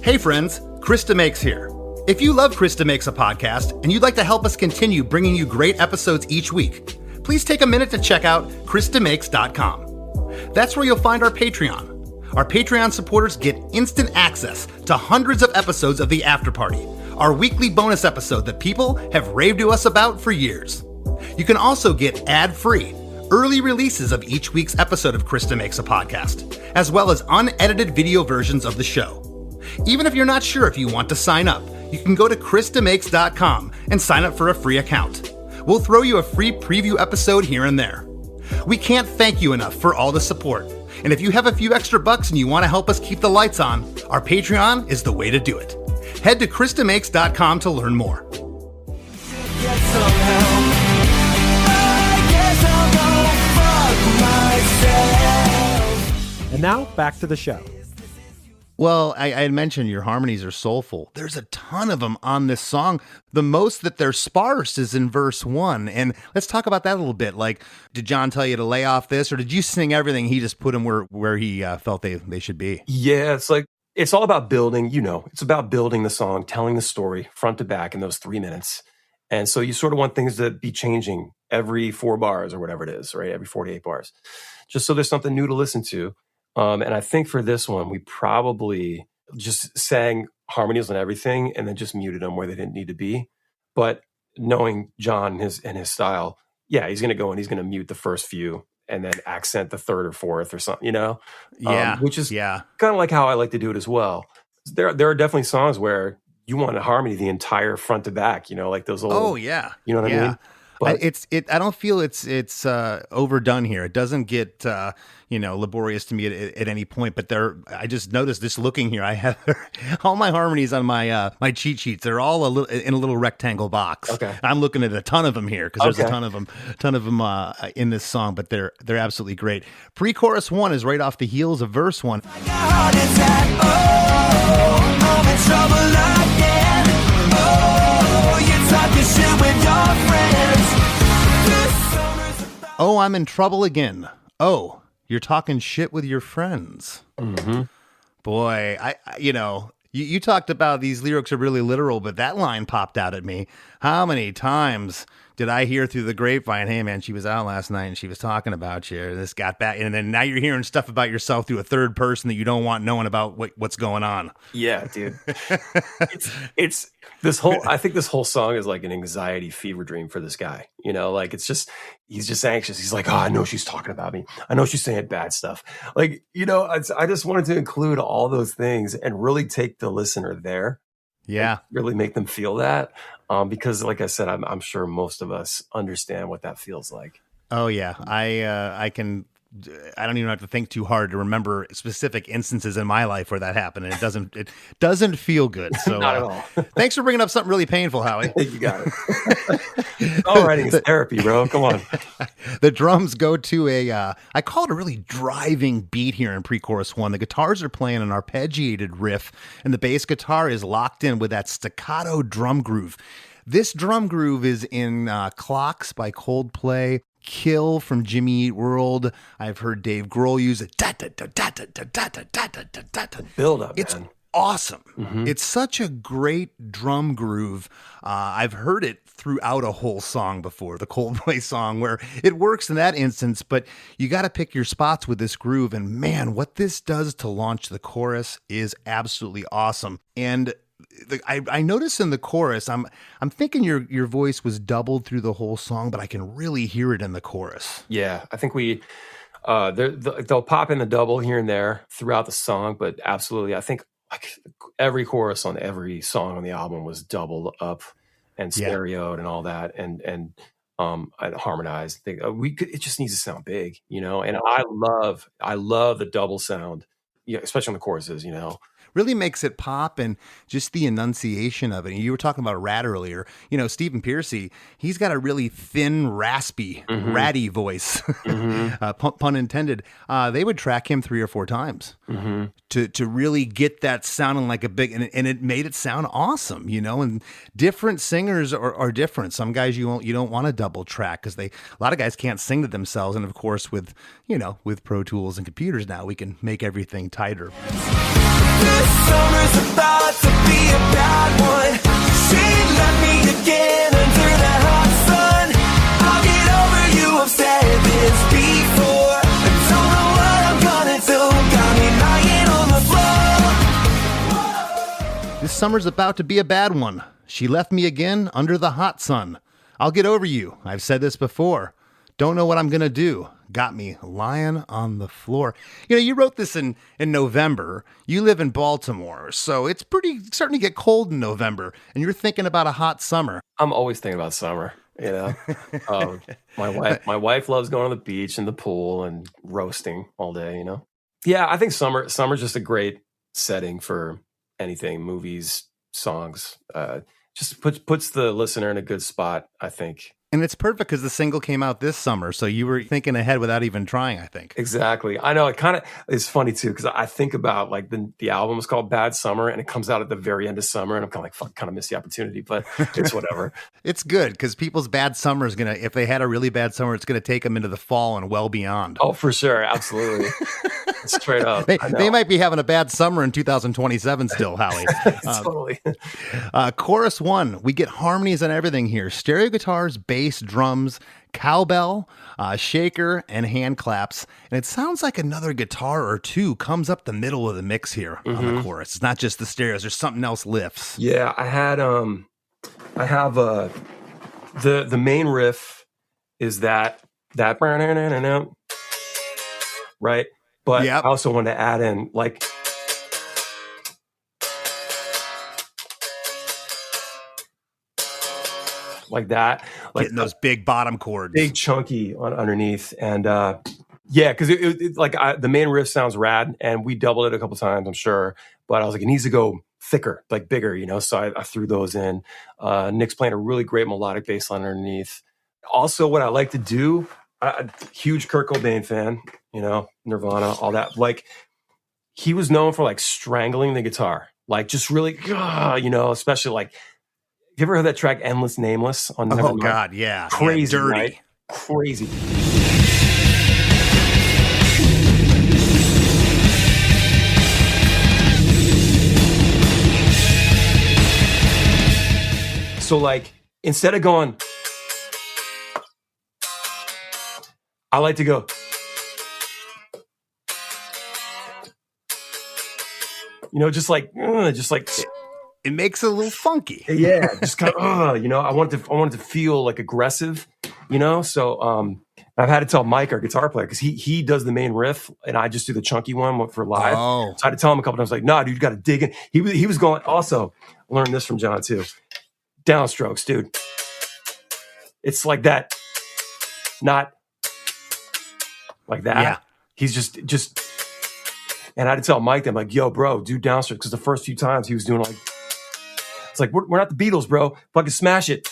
Hey friends, Chris DeMakes here. If you love Chris DeMakes a Podcast and you'd like to help us continue bringing you great episodes each week, please take a minute to check out chrisdemakes.com. That's where you'll find our Patreon. Our Patreon supporters get instant access to hundreds of episodes of The After Party, our weekly bonus episode that people have raved to us about for years. You can also get ad-free, early releases of each week's episode of Chris DeMakes a Podcast, as well as unedited video versions of the show. Even if you're not sure if you want to sign up, you can go to chrisdemakes.com and sign up for a free account. We'll throw you a free preview episode here and there. We can't thank you enough for all the support. And if you have a few extra bucks and you want to help us keep the lights on, our Patreon is the way to do it. Head to chrisdemakes.com to learn more. Get some help. I guess I'll go fuck myself. And now, back to the show. Well, I had mentioned your harmonies are soulful. There's a ton of them on this song. The most that they're sparse is in verse 1. And let's talk about that a little bit. Like, did John tell you to lay off this, or did you sing everything? He just put them where he felt they should be. Yeah, it's all about building, it's about building the song, telling the story front to back in those 3 minutes. And so you sort of want things to be changing every 4 bars or whatever it is, right? Every 48 bars, just so there's something new to listen to. And I think for this one, we probably just sang harmonies on everything and then just muted them where they didn't need to be. But knowing John and his style, yeah, he's going to go and he's going to mute the first few and then accent the third or fourth or something, Yeah. Which is kind of like how I like to do it as well. There are definitely songs where you want a harmony the entire front to back, like those little, oh, yeah. You know what I mean? But I don't feel it's overdone here. It doesn't get laborious to me at any point. But I just noticed this looking here. I have all my harmonies on my my cheat sheets. They're all in a little rectangle box. Okay. I'm looking at a ton of them here because there's a ton of them in this song. But they're absolutely great. Pre-chorus 1 is right off the heels of verse 1. I'm in trouble again. Oh, you're talking shit with your friends. This summer's about Oh, I'm in trouble again. Oh, you're talking shit with your friends. mm-hmm. Boy, you talked about these lyrics are really literal, but that line popped out at me. How many times did I hear through the grapevine, hey man, she was out last night and she was talking about you. This got back. And then now you're hearing stuff about yourself through a third person that you don't want knowing about what's going on. Yeah, dude. it's this whole, I think this whole song is like an anxiety fever dream for this guy. Like he's just anxious. He's like, oh, I know she's talking about me. I know she's saying bad stuff. Like, I just wanted to include all those things and really take the listener there. Yeah. Really make them feel that. Because like I said, I'm sure most of us understand what that feels like. Oh yeah. I don't even have to think too hard to remember specific instances in my life where that happened, and it doesn't feel good. So Not at all. Thanks for bringing up something really painful, Howie. You got it. Songwriting is therapy, bro. Come on. The drums go to I call it a really driving beat here in pre-chorus 1. The guitars are playing an arpeggiated riff, and the bass guitar is locked in with that staccato drum groove. This drum groove is in Clocks by Coldplay, Kill from Jimmy Eat World. I've heard Dave Grohl use it. Build up, It's man. awesome. Mm-hmm. It's such a great drum groove. I've heard it throughout a whole song before, the Coldplay song, where it works in that instance, but you got to pick your spots with this groove. And man, what this does to launch the chorus is absolutely awesome. And I notice in the chorus, I'm thinking your voice was doubled through the whole song, but I can really hear it in the chorus. Yeah, I think they'll pop in the double here and there throughout the song, but absolutely, I think like every chorus on every song on the album was doubled up and stereoed and all that, and harmonized. It just needs to sound big, And I love the double sound, especially on the choruses, Really makes it pop, and just the enunciation of it. And you were talking about Rat earlier. Stephen Pearcy, he's got a really thin, raspy, ratty voice, pun intended. They would track him 3 or 4 times to really get that sounding like a big, and it made it sound awesome, And different singers are different. Some guys you don't want to double track because a lot of guys can't sing to themselves. And of course, with Pro Tools and computers now, we can make everything tighter. this summer's about to be a bad one. She left me again under the hot sun. I'll get over you, I've said this before. I don't know what I'm gonna do. Got me lying on the floor. This summer's about to be a bad one. She left me again under the hot sun. I'll get over you. I've said this before. Don't know what I'm going to do. Got me lying on the floor. You wrote this in November. You live in Baltimore, so it's starting to get cold in November, and you're thinking about a hot summer. I'm always thinking about summer. My wife loves going to the beach and the pool and roasting all day. Yeah, I think summer's just a great setting for anything, movies, songs. Just puts the listener in a good spot, I think. And it's perfect because the single came out this summer, so you were thinking ahead without even trying, I think. Exactly. I know, it kind of is funny too, because I think about like the album is called Bad Summer, and it comes out at the very end of summer, and I'm kind of like, fuck, kind of missed the opportunity, but it's whatever. It's good because people's bad summer is going to, if they had a really bad summer, it's going to take them into the fall and well beyond. Oh, for sure. Absolutely. Straight up. They might be having a bad summer in 2027 still, Howie. Totally. Chorus 1, we get harmonies on everything here. Stereo guitars, bass, drums, cowbell, shaker, and hand claps. And it sounds like another guitar or two comes up the middle of the mix here on the chorus. It's not just the stereos. There's something else lifts. Yeah, I have the main riff is that right? But I also want to add in like like that, like getting those big bottom chords, big chunky underneath. And yeah, because the main riff sounds rad, and we doubled it a couple times, I'm sure. But I was like, it needs to go thicker, like bigger, you know. So I threw those in. Nick's playing a really great melodic bass line underneath. Also, what I like to do, huge Kurt Cobain fan, you know, Nirvana, all that. Like, he was known for like strangling the guitar, like just really, you know, especially like, you ever heard that track "Endless Nameless" on Nevermind? Oh God, yeah, crazy, yeah, dirty, right? Crazy. So like, instead of going, I like to go, you know, just like. It makes it a little funky. Yeah, just kind of, you know, I wanted to feel like aggressive, you know. So I've had to tell Mike, our guitar player, because he does the main riff, and I just do the chunky one for live. Oh. So I had to tell him a couple times, like, nah, dude, you got to dig in. He was going. Also, I learned this from John too. Downstrokes, dude. It's like that, not like that. Yeah. He's just. And I had to tell Mike, I'm like, yo, bro, do downstrokes, because the first few times he was doing like. It's like, we're not the Beatles, bro. Fucking smash it.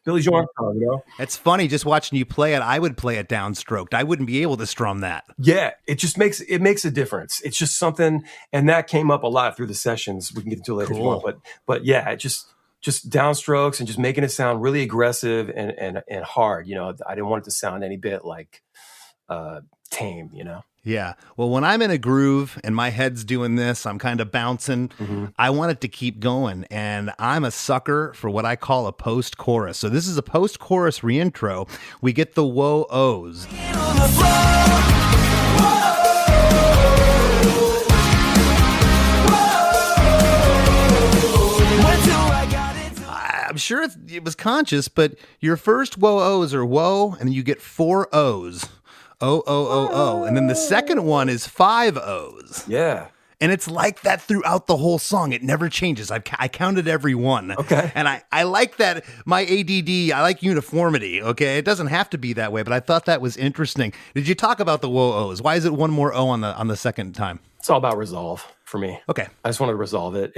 Billy Joe Armstrong, you know? It's funny just watching you play it. I would play it downstroked. I wouldn't be able to strum that. Yeah, it just makes a difference. It's just something, and that came up a lot through the sessions. We can get into it later if you want, but yeah, it just downstrokes and just making it sound really aggressive and hard. You know, I didn't want it to sound any bit like tame, you know? Yeah. Well, when I'm in a groove and my head's doing this, I'm kind of bouncing. Mm-hmm. I want it to keep going. And I'm a sucker for what I call a post-chorus. So this is a post-chorus reintro. We get the whoa-ohs. I'm sure it was conscious, but your first whoa-ohs are whoa, and then you get 4 O's. O. And then the second one is 5 O's. Yeah. And it's like that throughout the whole song. It never changes. I counted every one. Okay. And I like that. My ADD, I like uniformity. Okay. It doesn't have to be that way, but I thought that was interesting. Did you talk about the whoa-ohs? Why is it one more O on the second time? It's all about resolve for me. Okay. I just wanted to resolve it.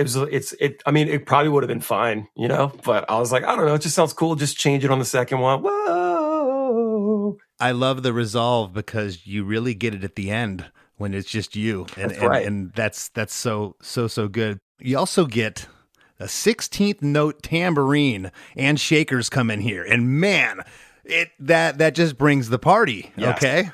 I mean, it probably would have been fine, you know, but I was like, I don't know. It just sounds cool. Just change it on the second one. Whoa. I love the resolve because you really get it at the end when it's just you. And that's right. And that's so good. You also get a 16th note tambourine and shakers come in here. And man, that just brings the party. Yes. Okay.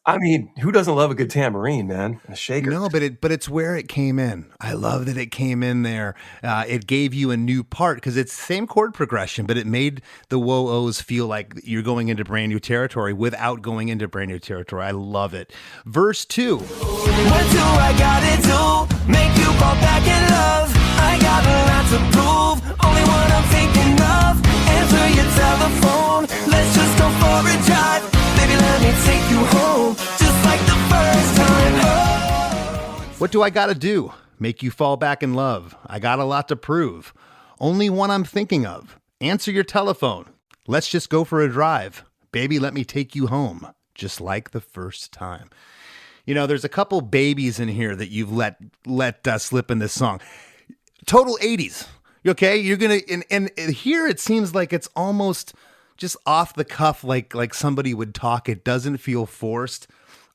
I mean, who doesn't love a good tambourine, man? A shaker. No, but it's where it came in. I love that it came in there. It gave you a new part because it's the same chord progression, but it made the whoa-ohs feel like you're going into brand new territory without going into brand new territory. I love it. Verse 2. What do I gotta do? Make you fall back in love. I got a lot to prove. Only one I'm thinking of. Answer your telephone. Let's just go for a drive. Baby, let me take you home, just like the first time. Oh. What do I gotta do? Make you fall back in love. I got a lot to prove. Only one I'm thinking of. Answer your telephone. Let's just go for a drive. Baby, let me take you home, just like the first time. You know, there's a couple babies in here that you've let slip in this song. Total 80s. Okay? You're gonna, and here it seems like it's almost just off the cuff, like somebody would talk. It doesn't feel forced.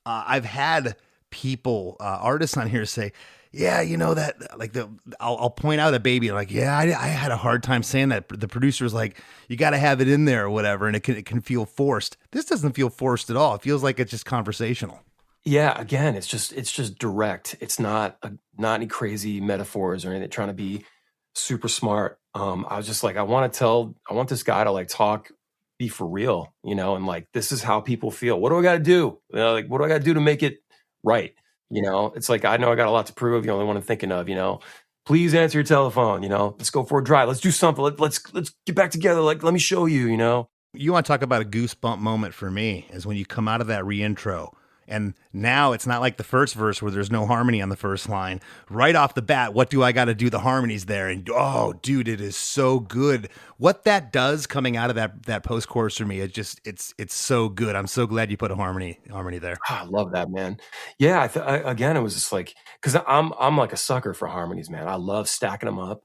I've had people, artists on here say, yeah, you know that, like I'll point out a baby, like, yeah, I had a hard time saying that. The producer's like, you got to have it in there or whatever, and it can feel forced. This doesn't feel forced at all. It feels like it's just conversational. Yeah, again, it's just direct. It's not any crazy metaphors or anything. Trying to be super smart. I was just like, I want this guy to like talk. Be for real, you know, and like, this is how people feel. What do I got to do? You know, like, what do I got to do to make it right? You know, it's like, I know I got a lot to prove. You know, the one I'm thinking of, you know, please answer your telephone, you know, let's go for a drive. Let's do something. Let's get back together. Like, let me show you, you know. You want to talk about a goosebump moment for me is when you come out of that reintro And now it's not like the first verse where there's no harmony on the first line. Right off the bat, what do I got to do? The harmonies there. And oh, dude, it is so good. What that does coming out of that post chorus for me, it's so good. I'm so glad you put a harmony there. I love that, man. Yeah. Again, it was just like, cause I'm like a sucker for harmonies, man. I love stacking them up.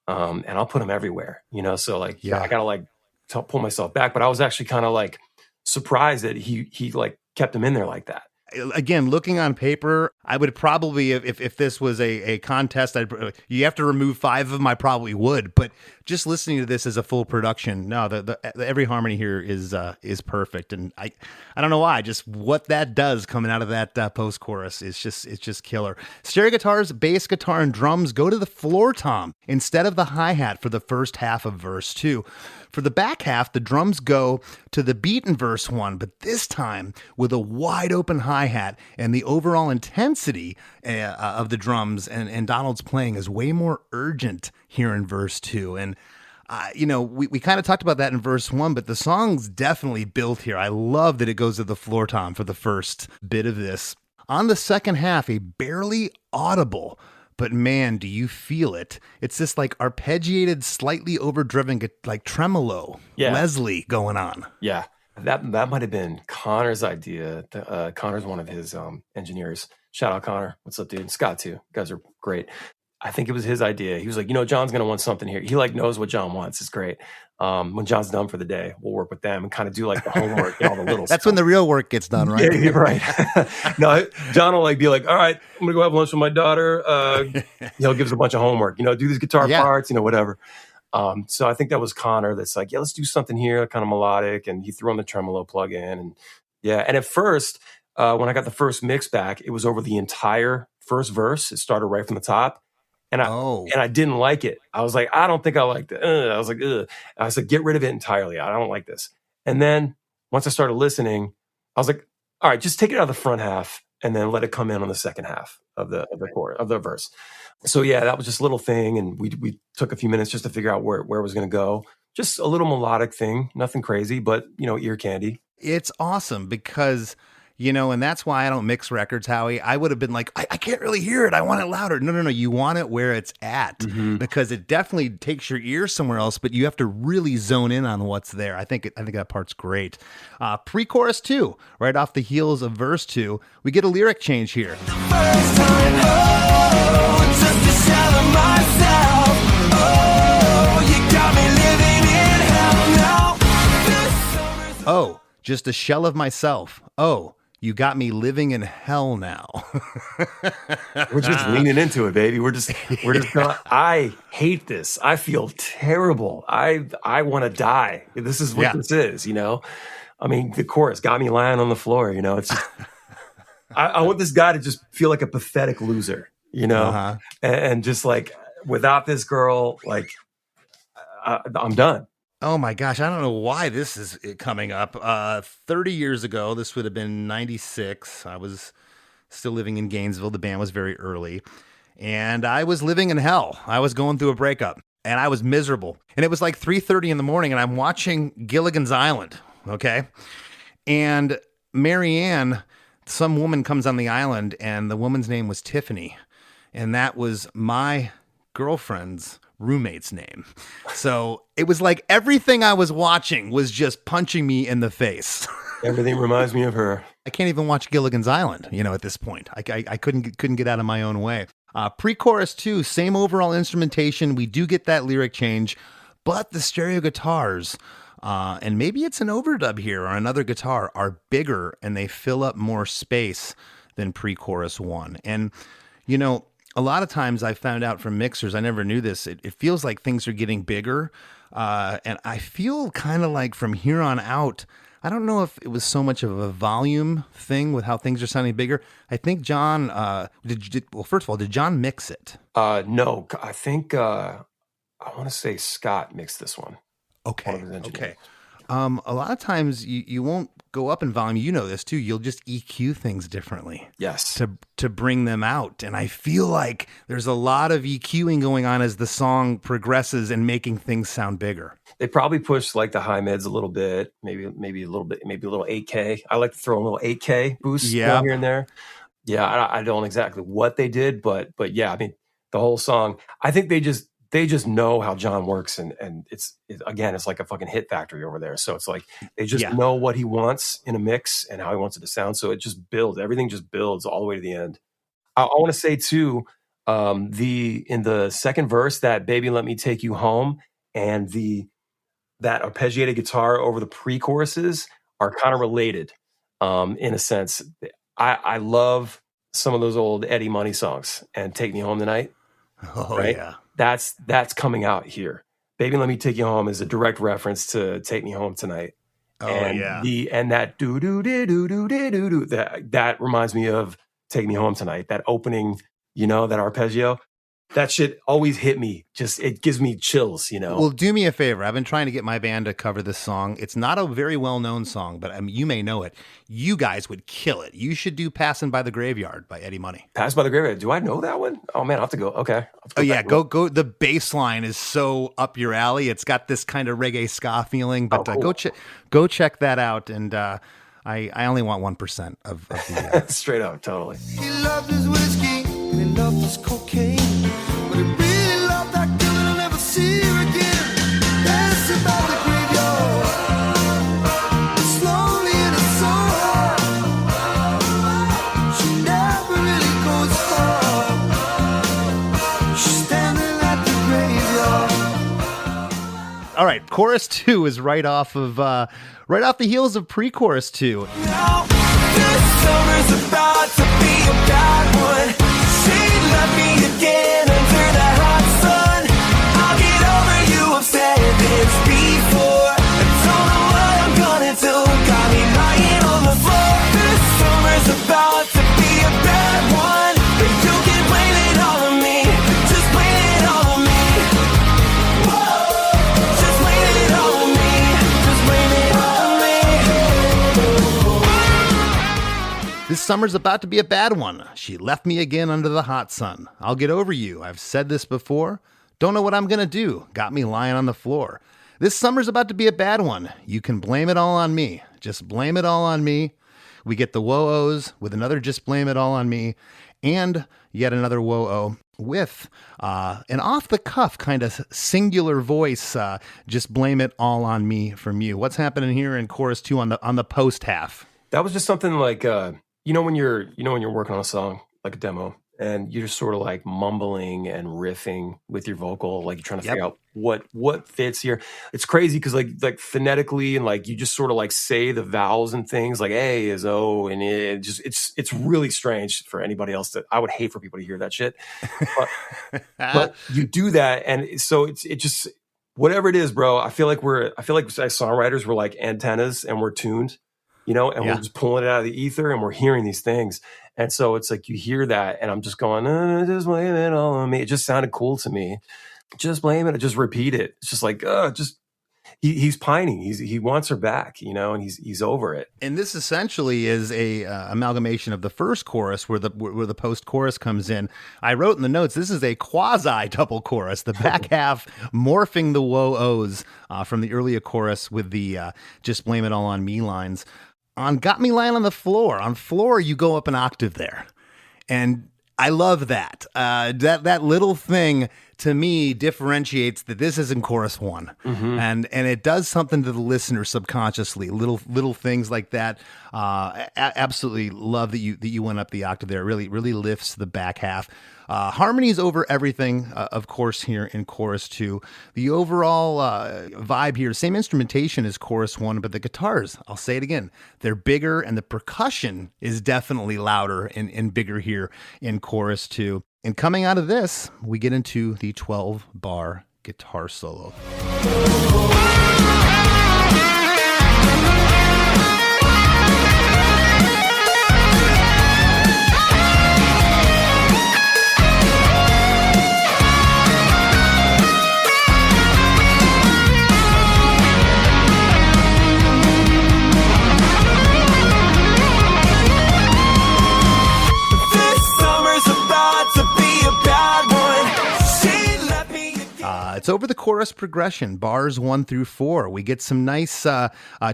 And I'll put them everywhere, so like, Yeah. I gotta like pull myself back, but I was actually kind of like surprised that he like kept them in there like that. Again, looking on paper, I would probably, if this was a contest, you have to remove 5 of them, I probably would. But just listening to this as a full production, no, the every harmony here is perfect, and I don't know why, just what that does coming out of that post chorus is just killer. Stereo guitars, bass guitar, and drums go to the floor tom instead of the hi-hat for the first half of verse 2. For the back half, the drums go to the beat in verse 1, but this time with a wide open hi-hat, and the overall intensity of the drums and Donald's playing is way more urgent here in verse 2. And we kind of talked about that in verse 1, but the song's definitely built here. I love that it goes to the floor tom for the first bit of this. On the second half, a barely audible, but man, do you feel it? It's this like arpeggiated, slightly overdriven, like tremolo, Leslie going on. Yeah, that might have been Connor's idea. Connor's one of his engineers. Shout out Connor. What's up, dude? Scott too. You guys are great. I think it was his idea. He was like, John's going to want something here. He like knows what John wants. It's great. When John's done for the day, we'll work with them and kind of do like the homework and all the little That's stuff. when the real work gets done, right? Yeah, right. No, John will like be like, all right, I'm going to go have lunch with my daughter. He'll give us a bunch of homework, do these guitar parts, whatever. So I think that was Connor that's like, let's do something here, kind of melodic. And he threw on the tremolo plug-in. And and at first, when I got the first mix back, it was over the entire first verse. It started right from the top. And I didn't like it. I was like, I don't think I liked it. I was like, ugh. I said, get rid of it entirely. I don't like this. And then once I started listening, I was like, all right, just take it out of the front half and then let it come in on the second half of the chorus, of the verse. So that was just a little thing. And we took a few minutes just to figure out where it was going to go. Just a little melodic thing, nothing crazy, but ear candy. It's awesome because and that's why I don't mix records, Howie. I would have been like, I can't really hear it. I want it louder. No. You want it where it's at because it definitely takes your ear somewhere else, but you have to really zone in on what's there. I think that part's great. Pre-chorus 2, right off the heels of verse 2, we get a lyric change here. First time, just a shell of myself. You got me living in hell now. Oh, just a shell of myself. Oh, you got me living in hell now. We're just leaning into it, baby. We're just not, I hate this. I feel terrible. I want to die. This is what this is, I mean, the chorus got me lying on the floor, it's just, I want this guy to just feel like a pathetic loser, and just like, without this girl, like, I'm done. Oh my gosh, I don't know why this is coming up. 30 years ago, this would have been 96. I was still living in Gainesville. The band was very early. And I was living in hell. I was going through a breakup. And I was miserable. And it was like 3:30 in the morning, and I'm watching Gilligan's Island, okay? And Marianne, some woman comes on the island, and the woman's name was Tiffany. And that was my girlfriend's roommate's name. So it was like everything I was watching was just punching me in the face. Everything reminds me of her. I can't even watch Gilligan's Island, at this point. I couldn't get out of my own way. Pre-chorus 2, same overall instrumentation. We do get that lyric change, but the stereo guitars, and maybe it's an overdub here or another guitar, are bigger and they fill up more space than pre-chorus 1. And, a lot of times I found out from mixers, I never knew this, it feels like things are getting bigger. And I feel kind of like from here on out, I don't know if it was so much of a volume thing with how things are sounding bigger. I think John, first of all, did John mix it? No, I think, I want to say Scott mixed this one. Okay. A lot of times you won't go up in volume, you know this too, you'll just EQ things differently. Yes. To bring them out. And I feel like there's a lot of EQing going on as the song progresses and making things sound bigger. They probably push like the high mids a little bit, maybe a little 8K. I like to throw a little 8K boost here and there. Yeah, I don't exactly what they did, but yeah, I mean, the whole song, I think they just know how John works, and it's like a fucking hit factory over there. So it's like they just know what he wants in a mix and how he wants it to sound. So it just builds. Everything just builds all the way to the end. I want to say too, in the second verse, that "Baby Let Me Take You Home" and that arpeggiated guitar over the pre-choruses are kind of related in a sense. I love some of those old Eddie Money songs, and "Take Me Home Tonight." Oh, right? yeah. That's coming out here. "Baby Let Me Take You Home" is a direct reference to "Take Me Home Tonight." Oh, and yeah. And that do do do do do do do that reminds me of "Take Me Home Tonight." That opening, that arpeggio. That shit always hit me. Just, it gives me chills, Well, do me a favor. I've been trying to get my band to cover this song. It's not a very well-known song, but you may know it. You guys would kill it. You should do "Passin' by the Graveyard" by Eddie Money. "Passin' by the Graveyard." Do I know that one? Oh, man, I'll have to go. Okay. Go. The bass line is so up your alley. It's got this kind of reggae ska feeling, but cool. Go check that out. And I only want 1% of the... Straight up, totally. He loved his whiskey and he loved his cocaine, but he really loved that girl and I'll never see her again. Dancing by the graveyard, it's lonely and it's so hard. She never really goes far. She's standing at the graveyard. All right, chorus 2 is right off the heels of pre-chorus 2. Now, this summer's about to be a bad one. She left me again under the hot sun. I'll get over you, I've said this before. I don't know what I'm gonna do, got me lying on the floor. This summer's about to be a bad one, but you can blame it all on me. Just blame it all on me. Whoa. Just blame it all on me. Just blame it all on me. This summer's about to be a bad one. She left me again under the hot sun. I'll get over you. I've said this before. Don't know what I'm gonna do. Got me lying on the floor. This summer's about to be a bad one. You can blame it all on me. Just blame it all on me. We get the whoa-ohs with another "just blame it all on me," and yet another whoa-oh with an off-the-cuff kind of singular voice, "just blame it all on me" from you. What's happening here in chorus 2 on the post half? That was just something like, when you're working on a song, like a demo, and you're just sort of like mumbling and riffing with your vocal, like you're trying to figure out what fits here. It's crazy because like phonetically and like you just sort of like say the vowels and things, like A is O, and it's really strange for anybody else. That I would hate for people to hear that shit, but you do that, and so it just whatever it is, bro. I feel like as songwriters, we're like antennas and we're tuned. We're just pulling it out of the ether and we're hearing these things. And so it's like you hear that and I'm just going, just blame it all on me. It just sounded cool to me. Just blame it. Just repeat it. It's just like, he's pining. He wants her back, and he's over it. And this essentially is a amalgamation of the first chorus where the post chorus comes in. I wrote in the notes, this is a quasi double chorus, the back half morphing the whoa-ohs from the earlier chorus with the "just blame it all on me" lines. On "Got Me Lying on the Floor," on "Floor," you go up an octave there. And I love that. That little thing to me differentiates that this is in chorus 1. Mm-hmm. And it does something to the listener subconsciously. Little things like that. Absolutely love that you went up the octave there. Really lifts the back half. Harmonies over everything, of course, here in chorus 2. The overall vibe here, same instrumentation as chorus 1, but the guitars, I'll say it again, they're bigger, and the percussion is definitely louder and bigger here in chorus 2. And coming out of this, we get into the 12-bar guitar solo. Let's over the chorus progression, bars 1 through 4. We get some nice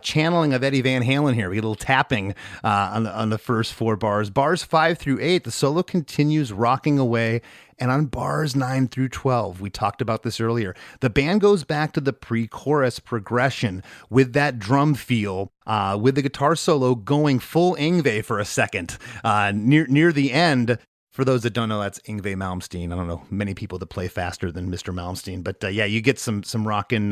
channeling of Eddie Van Halen here. We get a little tapping on the first 4 bars. Bars 5 through 8, the solo continues rocking away. And on bars 9 through 12, we talked about this earlier, the band goes back to the pre-chorus progression with that drum feel, with the guitar solo going full Yngwie for a second. Near the end, for those that don't know, that's Yngwie Malmsteen. I don't know many people that play faster than Mr. Malmsteen, but yeah, you get some rockin'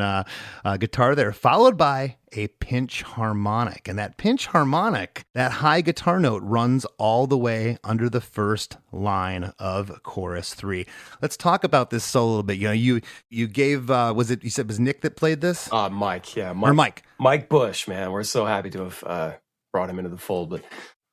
guitar there, followed by a pinch harmonic. And that pinch harmonic, that high guitar note, runs all the way under the first line of chorus 3. Let's talk about this solo a little bit. You know, you gave, you said it was Nick that played this? Mike, yeah. Mike. Mike Bush, man. We're so happy to have brought him into the fold, but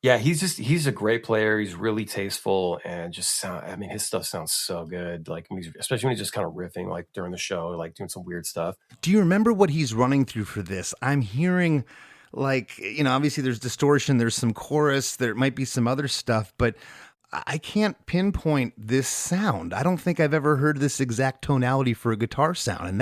yeah, he's a great player. He's really tasteful and his stuff sounds so good. Like, especially when he's just kind of riffing, like during the show, like doing some weird stuff. Do you remember what he's running through for this? I'm hearing, like, you know, obviously there's distortion, there's some chorus, there might be some other stuff, but I can't pinpoint this sound. I don't think I've ever heard this exact tonality for a guitar sound. And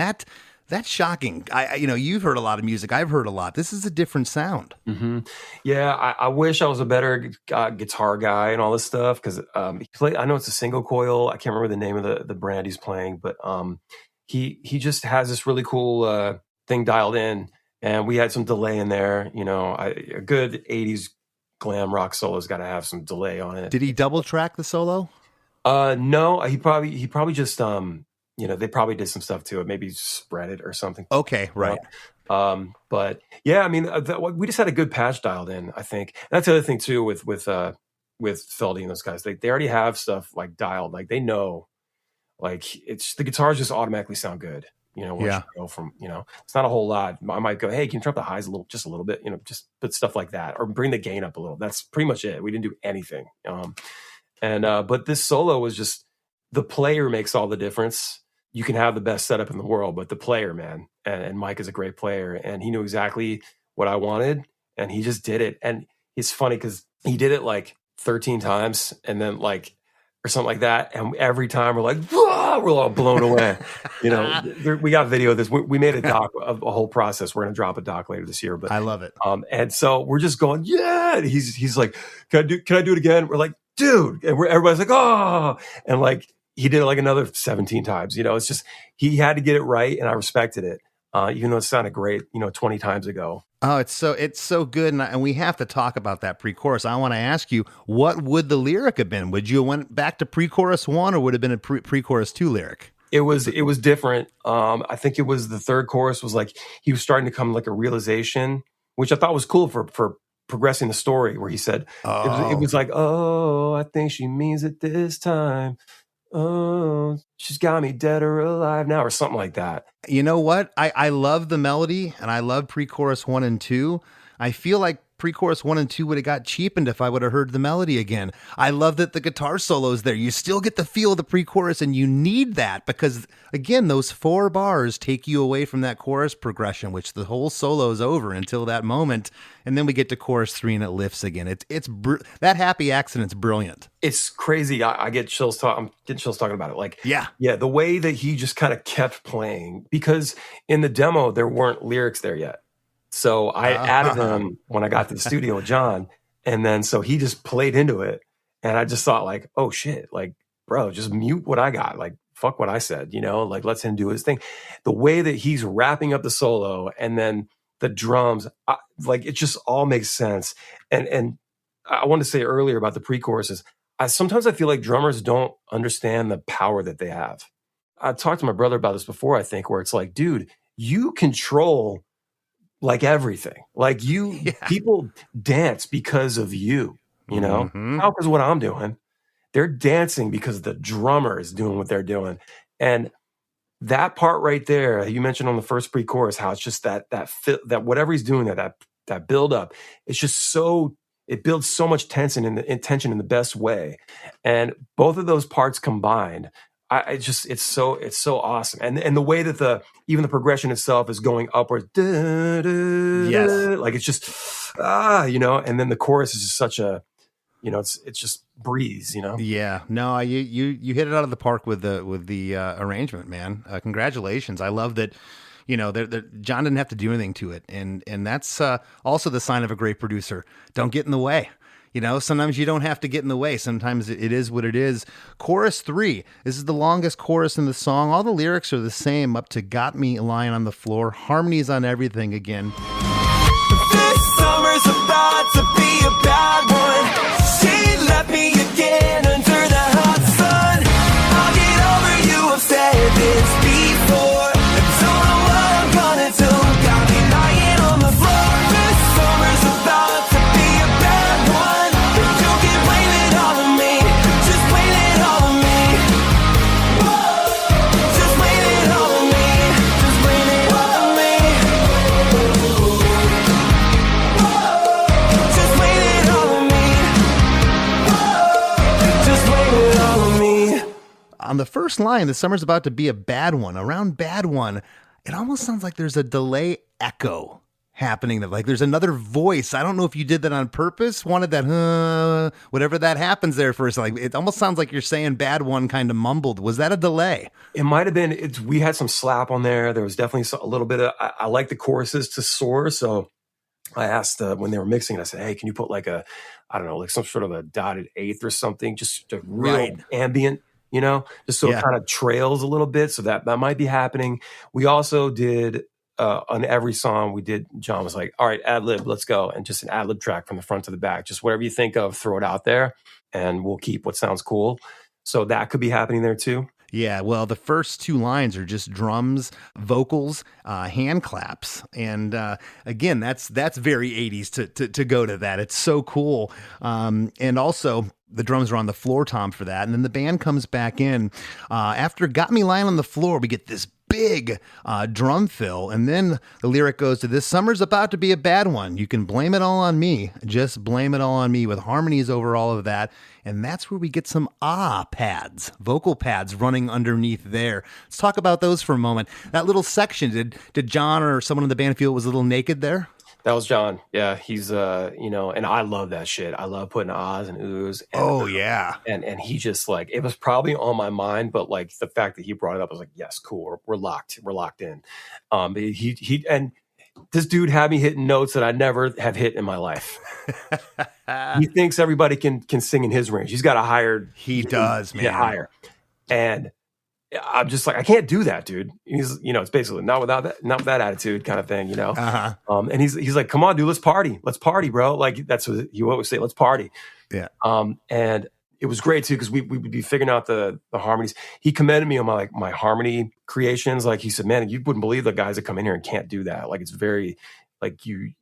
that's shocking. You've heard a lot of music. I've heard a lot. This is a different sound. Mm-hmm. Yeah, I wish I was a better guitar guy and all this stuff, because I know it's a single coil. I can't remember the name of the brand he's playing, but he just has this really cool thing dialed in, and we had some delay in there. You know, a good 80s glam rock solo's got to have some delay on it. Did he double track the solo? No, he probably just they probably did some stuff to it, maybe spread it or something. Okay, right. But yeah, I mean, we just had a good patch dialed in, I think. And that's the other thing too with Feldy and those guys. They already have stuff like dialed, like they know, like the guitars just automatically sound good. You know, once you go from, it's not a whole lot. I might go, hey, can you turn up the highs just a little bit? Just put stuff like that, or bring the gain up a little. That's pretty much it. We didn't do anything. But this solo was just, the player makes all the difference. You can have the best setup in the world, but the player, man, and Mike is a great player, and he knew exactly what I wanted, and he just did it. And it's funny because he did it like 13 times, and then or something like that, and every time we're like, whoa, we're all blown away. We got video of this. We made a doc of a whole process. We're gonna drop a doc later this year, but I love it. And so we're just going, yeah. And he's like, can I do it again? We're like, dude, and everybody's like, oh, and he did it like another 17 times. It's just, he had to get it right, and I respected it, even though it sounded great, 20 times ago. Oh, it's so good, and we have to talk about that pre-chorus. I want to ask you, what would the lyric have been? Would you have went back to pre-chorus 1, or would it have been a pre-chorus 2 lyric? It was different. I think it was the third chorus was like, he was starting to come like a realization, which I thought was cool for progressing the story, where he said, it was like, oh, I think she means it this time. Oh, she's got me dead or alive now, or something like that. You know what? I love the melody, and I love pre-chorus 1 and 2. I feel like pre-chorus 1 and 2 would have got cheapened if I would have heard the melody again. I love that the guitar solo's there. You still get the feel of the pre-chorus, and you need that because, again, those 4 bars take you away from that chorus progression, which the whole solo's over until that moment. And then we get to chorus 3 and it lifts again. That happy accident's brilliant. It's crazy. I get chills. I'm getting chills talking about it. Yeah, the way that he just kind of kept playing, because in the demo there weren't lyrics there yet. So I added them when I got to the studio with John, and then so he just played into it, and I just thought like, oh shit, like bro, just mute what I got, like fuck what I said, like let him do his thing. The way that he's wrapping up the solo, and then the drums, it just all makes sense. And I wanted to say earlier about the pre-choruses, sometimes I feel like drummers don't understand the power that they have. I talked to my brother about this before, I think, where it's like, dude, you control like everything. Like people dance because of you, Mm-hmm. How is what I'm doing. They're dancing because the drummer is doing what they're doing. And that part right there, you mentioned on the first pre-chorus, how it's just that whatever he's doing there, that build up, it's just it builds so much tension in the best way. And both of those parts combined, it's so awesome. And the way that even the progression itself is going upwards. Yes. Like it's just, and then the chorus is just such a, it's just breeze, you know? Yeah, no, you hit it out of the park with the arrangement, man. Congratulations. I love that. John didn't have to do anything to it, and that's also the sign of a great producer. Don't get in the way. Sometimes you don't have to get in the way. Sometimes it is what it is. Chorus 3. This is the longest chorus in the song. All the lyrics are the same up to "Got Me Lying on the Floor." Harmonies on everything again. This summer's about to be a bad one. She left me again under the hot sun. I'll get over you, I've said this before. I don't know what I'm gonna do. Got me lying on the floor. This summer's about to be a bad one. But you can blame it all on me. Just blame it all on me. Just blame it all on me. Just blame it all on me. Just blame it all on me. Just blame it all on me. On the first line, "The summer's about to be a bad one." Around "bad one," it almost sounds like there's a delay echo happening. Like there's another voice. I don't know if you did that on purpose. Wanted that, whatever that happens there for a second. Like, it almost sounds like you're saying "bad one" kind of mumbled. Was that a delay? It might have been. We had some slap on there. There was definitely a little bit of. I like the choruses to soar, so I asked when they were mixing. I said, "Hey, can you put like I don't know, like some sort of a dotted eighth or something, just a real Right. ambient, just so Yeah. it kind of trails a little bit." So that might be happening. We also did on every song John was like, "All right, ad lib, let's go," and just an ad lib track from the front to the back, just whatever you think of, throw it out there, and we'll keep what sounds cool. So that could be happening there too. Yeah, well, the first 2 lines are just drums, vocals, hand claps, and again, that's very 80s to go to that. It's so cool, and also the drums are on the floor tom for that, and then the band comes back in after "Got Me Lying on the Floor." We get this big drum fill, and then the lyric goes to "This summer's about to be a bad one. You can blame it all on me. Just blame it all on me," with harmonies over all of that. And that's where we get some pads, vocal pads running underneath there. Let's talk about those for a moment. That little section, did John or someone in the band feel it was a little naked there? That was John. Yeah, he's and I love that shit. I love putting ahs and oohs. And, Oh, yeah. and he just like, it was probably on my mind, but like the fact that he brought it up, I was like, yes, cool, we're locked in. He and this dude had me hitting notes that I never have hit in my life. He thinks everybody can sing in his range. He's got a higher. He does, man. Yeah, higher. And I'm just like, I can't do that, dude. He's, it's basically not with that attitude kind of thing, Uh-huh. And he's like, come on, dude, let's party, bro. Like that's what he always say, let's party. Yeah. And it was great too because we would be figuring out the harmonies. He commended me on my harmony creations. Like he said, man, you wouldn't believe the guys that come in here and can't do that. Like it's very, like you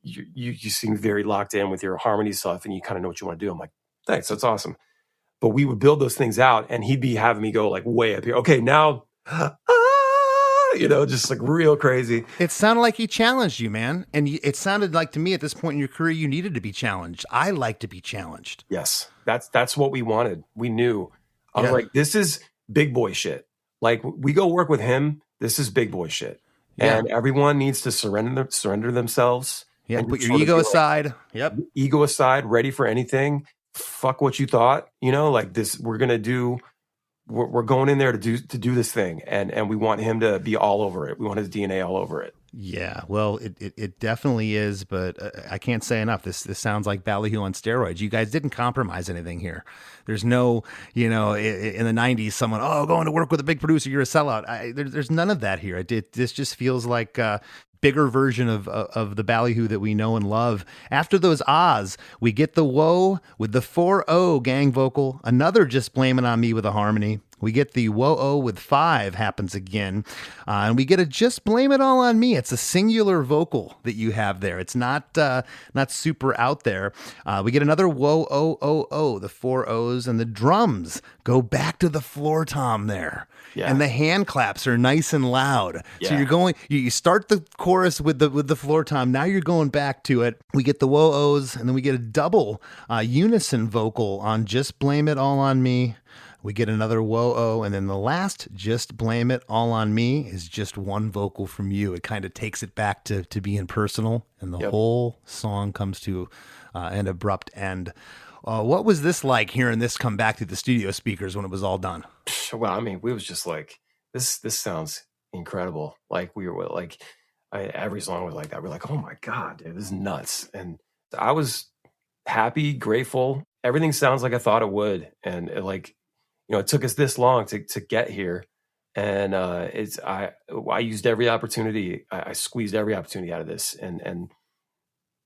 seem very locked in with your harmony stuff, and you kind of know what you want to do. I'm like, thanks, that's awesome. But we would build those things out, and he'd be having me go like way up here. Okay, now, just like real crazy. It sounded like he challenged you, man. And it sounded like to me at this point in your career, you needed to be challenged. I like to be challenged. Yes, that's what we wanted. We knew. I was like, this is big boy shit. Like we go work with him. This is big boy shit. Yeah. And everyone needs to surrender themselves. Yeah, and put sort your of ego be like, aside. Yep. ego aside, ready for anything. Fuck what you thought, like this, we're going in there to do this thing. And we want him to be all over it. We want his DNA all over it. Yeah, well, it definitely is, but I can't say enough. This sounds like Ballyhoo on steroids. You guys didn't compromise anything here. There's no, in the 90s, someone, going to work with a big producer, you're a sellout. There's none of that here. This just feels like bigger version of the Ballyhoo that we know and love. After those ahs, we get the whoa with the 4-0 gang vocal, another just blame it on me with a harmony. We get the whoa-oh with 5 happens again. And we get a just blame it all on me. It's a singular vocal that you have there. It's not super out there. We get another whoa-oh-oh-oh, the 4 O's, and the drums go back to the floor tom there. Yeah. And the hand claps are nice and loud. Yeah. So you start the chorus with the floor tom. Now you're going back to it. We get the whoa-ohs, and then we get a double unison vocal on just blame it all on me. We get another whoa-oh, and then the last, just blame it all on me, is just one vocal from you. It kind of takes it back to being personal, and the whole song comes to an abrupt end. What was this like hearing this come back through the studio speakers when it was all done? Well, I mean, we was just like, this sounds incredible. Like we were like, every song was like that. We're like, oh my God, dude, this is nuts. And I was happy, grateful. Everything sounds like I thought it would. And it took us this long to get here. And I used every opportunity. I squeezed every opportunity out of this. And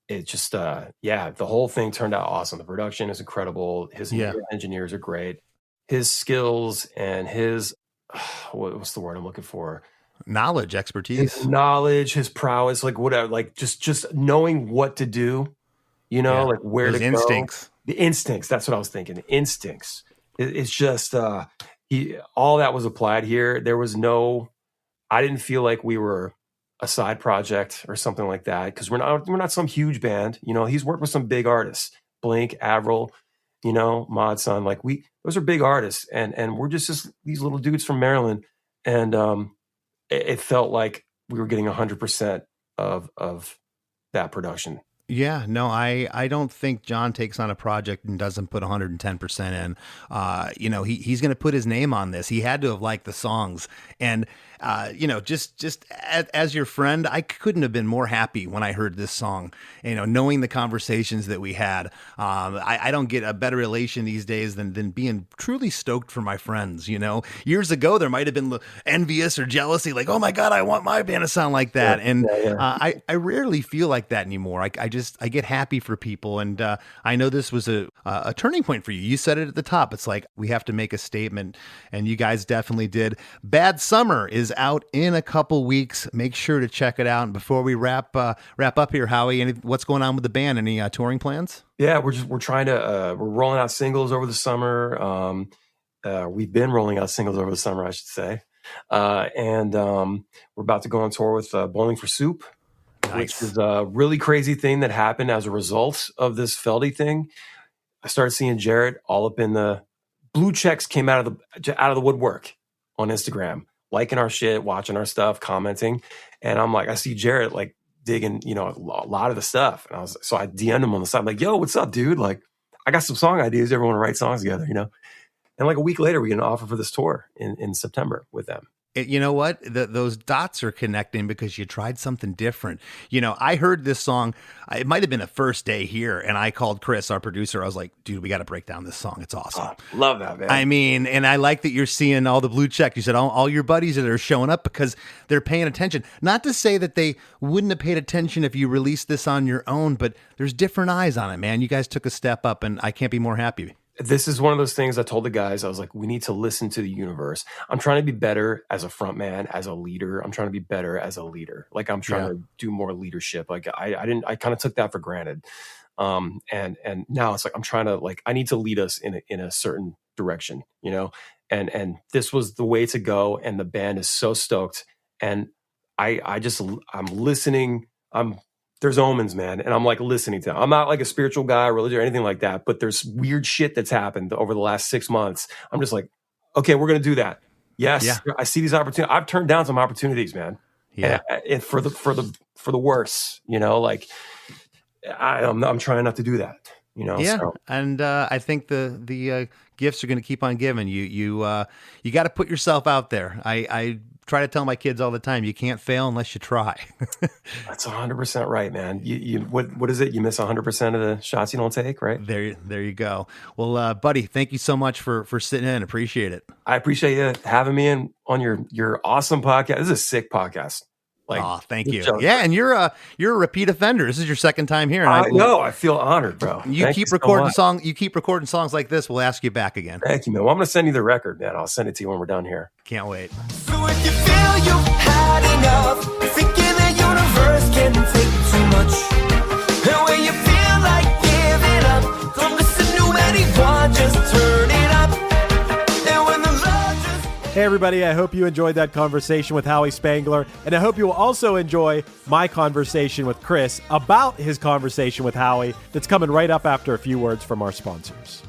it just, the whole thing turned out awesome. The production is incredible. His engineers are great. His skills and his, what's the word I'm looking for? Knowledge, expertise. His knowledge, his prowess, like whatever, like just knowing what to do, like where Those to instincts. go. The instincts. That's what I was thinking. The instincts. It's just, all that was applied here. There was I didn't feel like we were a side project or something like that, because we're not some huge band. He's worked with some big artists, Blink, Avril, Mod Sun. Like those are big artists, and we're just these little dudes from Maryland, and it felt like we were getting 100% of that production. Yeah, no, I don't think John takes on a project and doesn't put 110% in. He's going to put his name on this. He had to have liked the songs. And, just as your friend, I couldn't have been more happy when I heard this song, knowing the conversations that we had. I don't get a better relation these days than being truly stoked for my friends. Years ago, there might have been envious or jealousy, like, oh my God, I want my band to sound like that. I rarely feel like that anymore. I get happy for people. And I know this was a turning point for you. You said it at the top. It's like, we have to make a statement. And you guys definitely did. Bad Summer is out in a couple weeks. Make sure to check it out. And before we wrap up here, Howie, what's going on with the band? Any touring plans? Yeah, we're trying to, we're rolling out singles over the summer. We've been rolling out singles over the summer, I should say. And we're about to go on tour with Bowling for Soup. Nice. Which is a really crazy thing that happened as a result of this Feldy thing. I started seeing Jarrett all up in the blue checks, came out of the woodwork on Instagram, liking our shit, watching our stuff, commenting. And I'm like, I see Jarrett like digging, a lot of the stuff. And so I DM'd him on the side, like, yo, what's up, dude? Like, I got some song ideas. Everyone to write songs together, And like a week later, we get an offer for this tour in September with them. You know what? Those dots are connecting because you tried something different. I heard this song. It might have been the first day here, and I called Chris, our producer. I was like, dude, we got to break down this song. It's awesome. Oh, love that, man. I mean, and I like that you're seeing all the blue check. You said all your buddies that are showing up because they're paying attention. Not to say that they wouldn't have paid attention if you released this on your own, but there's different eyes on it, man. You guys took a step up, and I can't be more happy. This is one of those things I told the guys. I was like, we need to listen to the universe. I'm trying to be better as a front man, as a leader. I'm trying to be better as a leader. Like I'm trying to do more leadership. Like I kind of took that for granted. And now it's like, I'm trying to I need to lead us in a certain direction, and this was the way to go. And the band is so stoked. And I'm listening. There's omens, man. And I'm like listening to them. I'm not like a spiritual guy or religious or anything like that, but there's weird shit that's happened over the last 6 months. I'm just like, okay, we're going to do that. Yes. Yeah. I see these opportunities. I've turned down some opportunities, man. Yeah. And for the worse, I'm trying not to do that, Yeah. So. And I think the gifts are going to keep on giving. You got to put yourself out there. I try to tell my kids all the time, you can't fail unless you try. That's 100% right, man. What is it? You miss 100% of the shots you don't take, right? There you go. Well, buddy, thank you so much for sitting in. Appreciate it. I appreciate you having me in on your awesome podcast. This is a sick podcast. Thank you. Yeah, and you're a repeat offender. This is your second time here. I know. I feel honored, bro. You keep recording songs. You keep recording songs like this. We'll ask you back again. Thank you, man. Well, I'm going to send you the record, man. I'll send it to you when we're done here. Can't wait. So if you feel you've had enough, thinking the universe can take too much, and when you feel like giving up, don't listen to anyone, just turn it up. And when the love just... Hey everybody, I hope you enjoyed that conversation with Howi Spangler, and I hope you will also enjoy my conversation with Chris about his conversation with Howie that's coming right up after a few words from our sponsors.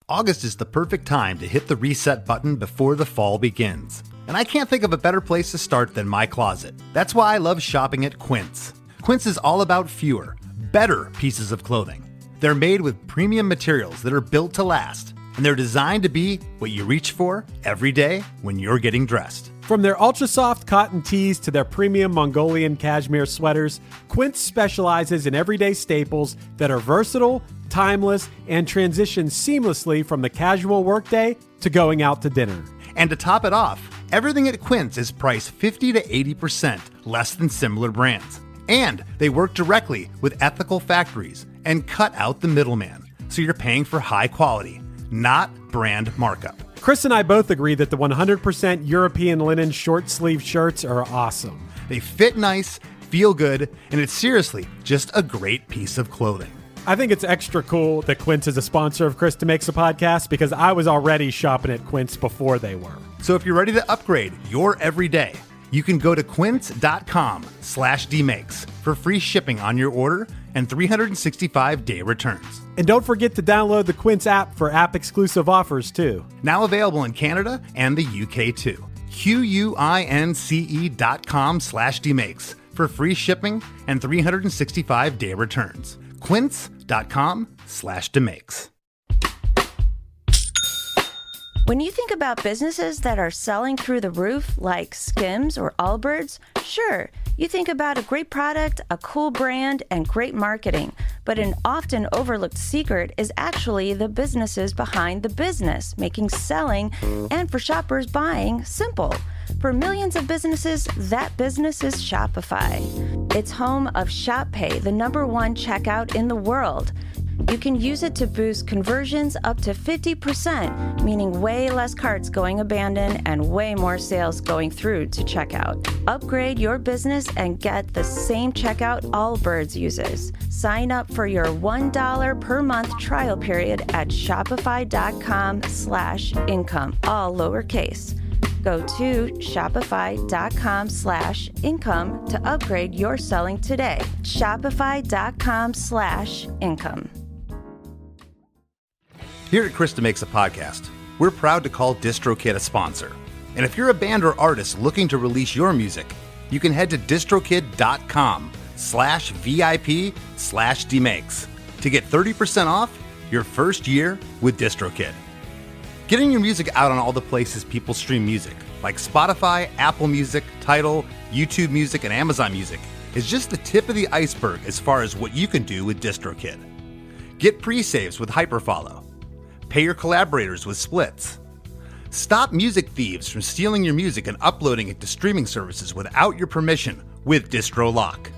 August is the perfect time to hit the reset button before the fall begins. And I can't think of a better place to start than my closet. That's why I love shopping at Quince. Quince is all about fewer, better pieces of clothing. They're made with premium materials that are built to last, and they're designed to be what you reach for every day when you're getting dressed. From their ultra-soft cotton tees to their premium Mongolian cashmere sweaters, Quince specializes in everyday staples that are versatile, timeless, and transition seamlessly from the casual workday to going out to dinner. And to top it off, everything at Quince is priced 50 to 80% less than similar brands. And they work directly with ethical factories and cut out the middleman, so you're paying for high quality, not brand markup. Chris and I both agree that the 100% European linen short sleeve shirts are awesome. They fit nice, feel good, and it's seriously just a great piece of clothing. I think it's extra cool that Quince is a sponsor of Chris DeMakes a Podcast because I was already shopping at Quince before they were. So if you're ready to upgrade your everyday, you can go to quince.com/DeMakes for free shipping on your order and 365-day returns. And don't forget to download the Quince app for app-exclusive offers, too. Now available in Canada and the UK, too. QUINCE.com/DeMakes for free shipping and 365-day returns. Quince.com/DeMakes. When you think about businesses that are selling through the roof, like Skims or Allbirds, sure, you think about a great product, a cool brand, and great marketing. But an often overlooked secret is actually the businesses behind the business, making selling and for shoppers buying simple. For millions of businesses, that business is Shopify. It's home of Shop Pay, the #1 checkout in the world. You can use it to boost conversions up to 50%, meaning way less carts going abandoned and way more sales going through to checkout. Upgrade your business and get the same checkout Allbirds uses. Sign up for your $1 per month trial period at shopify.com/income, all lowercase. Go to shopify.com/income to upgrade your selling today. Shopify.com/income. Here at Chris DeMakes a Podcast, we're proud to call DistroKid a sponsor. And if you're a band or artist looking to release your music, you can head to distrokid.com/VIP/DeMakes to get 30% off your first year with DistroKid. Getting your music out on all the places people stream music, like Spotify, Apple Music, Tidal, YouTube Music, and Amazon Music, is just the tip of the iceberg as far as what you can do with DistroKid. Get pre-saves with Hyperfollow. Pay your collaborators with splits. Stop music thieves from stealing your music and uploading it to streaming services without your permission with DistroLock.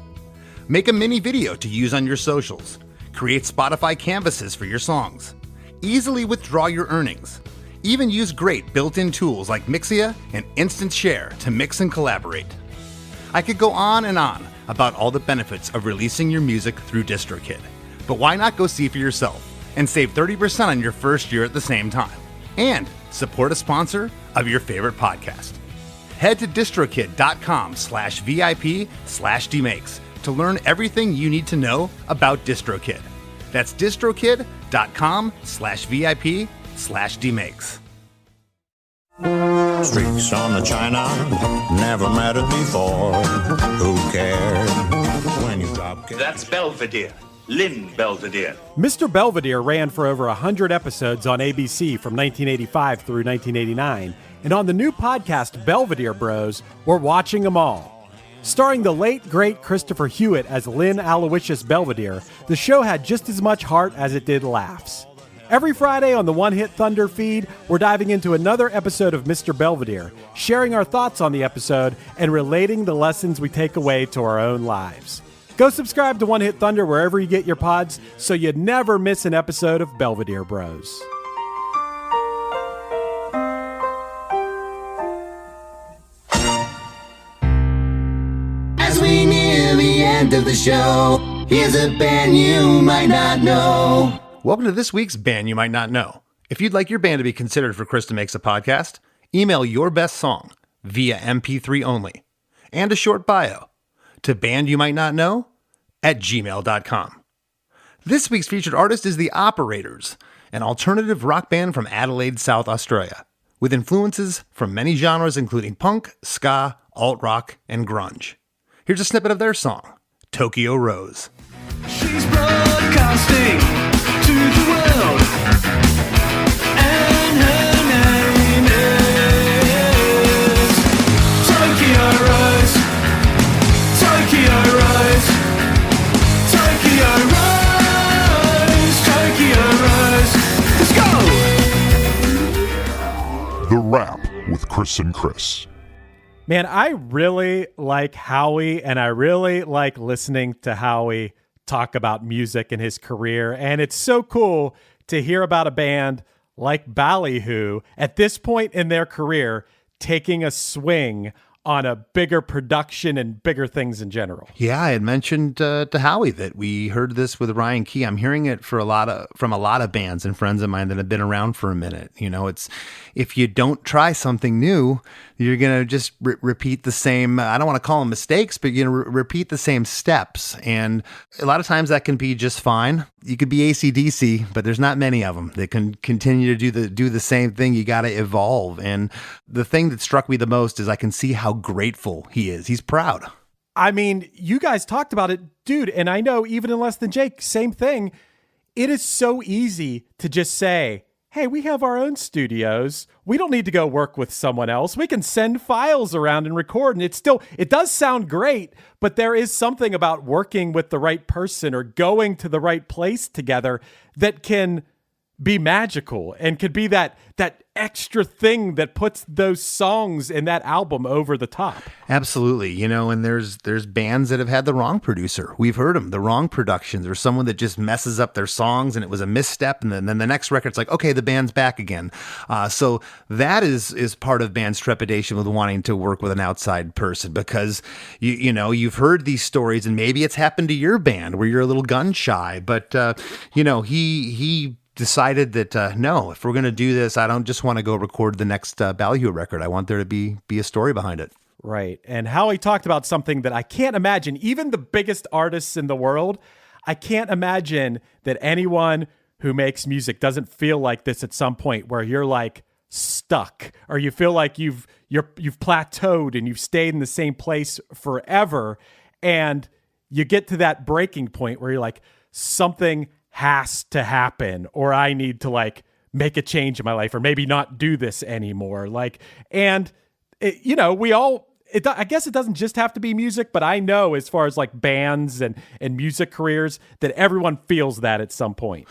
Make a mini video to use on your socials. Create Spotify canvases for your songs. Easily withdraw your earnings. Even use great built-in tools like Mixia and Instant Share to mix and collaborate. I could go on and on about all the benefits of releasing your music through DistroKid, but why not go see for yourself and save 30% on your first year at the same time, and support a sponsor of your favorite podcast. Head to distrokid.com/VIP/DeMakes to learn everything you need to know about DistroKid. That's distrokid.com/VIP/DeMakes. Streaks on the china, never mattered before. Who cared when you drop? That's Belvedere. Lynn Belvedere. Mr. Belvedere ran for over 100 episodes on ABC from 1985 through 1989, and on the new podcast Belvedere Bros, we're watching them all. Starring the late, great Christopher Hewitt as Lynn Aloysius Belvedere, the show had just as much heart as it did laughs. Every Friday on the One Hit Thunder feed, we're diving into another episode of Mr. Belvedere, sharing our thoughts on the episode and relating the lessons we take away to our own lives. Go subscribe to One Hit Thunder wherever you get your pods so you never miss an episode of Belvedere Bros. As we near the end of the show, here's a band you might not know. Welcome to this week's Band You Might Not Know. If you'd like your band to be considered for Chris DeMakes a Podcast, email your best song via MP3 only and a short bio to bandyoumighttnotknow@gmail.com. This week's featured artist is The Operators, an alternative rock band from Adelaide, South Australia, with influences from many genres including punk, ska, alt-rock, and grunge. Here's a snippet of their song, Tokyo Rose. She's broadcasting wrap with Chris and Chris. Man, I really like Howie, and I really like listening to Howie talk about music and his career. And it's so cool to hear about a band like Ballyhoo at this point in their career taking a swing on a bigger production and bigger things in general. Yeah, I had mentioned to Howie that we heard this with Ryan Key. I'm hearing it from a lot of bands and friends of mine that have been around for a minute. You know, it's if you don't try something new, you're gonna just repeat the same. I don't want to call them mistakes, but repeat the same steps. And a lot of times that can be just fine. You could be AC/DC, but there's not many of them that can continue to do the same thing. You got to evolve. And the thing that struck me the most is I can see how grateful he is. He's proud. I mean, you guys talked about it, dude. And I know even in Less Than Jake, same thing. It is so easy to just say, hey, we have our own studios. We don't need to go work with someone else. We can send files around and record. And it does sound great, but there is something about working with the right person or going to the right place together that can be magical and could be that extra thing that puts those songs in that album over the top. Absolutely. You know, and there's bands that have had the wrong producer. We've heard them, the wrong productions, or someone that just messes up their songs and it was a misstep. And then the next record's like, okay, the band's back again. So that is part of bands' trepidation with wanting to work with an outside person, because you know, you've heard these stories and maybe it's happened to your band where you're a little gun shy, but you know, he decided that no, if we're going to do this, I don't just want to go record the next Ballyhoo record. I want there to be a story behind it. Right. And Howie talked about something that I can't imagine, even the biggest artists in the world, I can't imagine that anyone who makes music doesn't feel like this at some point where you're like stuck, or you feel like you've plateaued and you've stayed in the same place forever. And you get to that breaking point where you're like, something has to happen, or I need to like make a change in my life, or maybe not do this anymore. Like, and it, you know, I guess it doesn't just have to be music, but I know as far as like bands and music careers that everyone feels that at some point.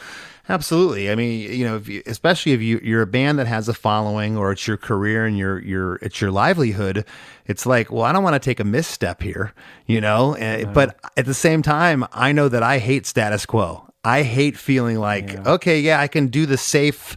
Absolutely. I mean, you know, especially if you're a band that has a following, or it's your career and it's your livelihood, it's like, well, I don't want to take a misstep here, you know, but at the same time, I know that I hate status quo. I hate feeling like, okay, yeah, I can do the safe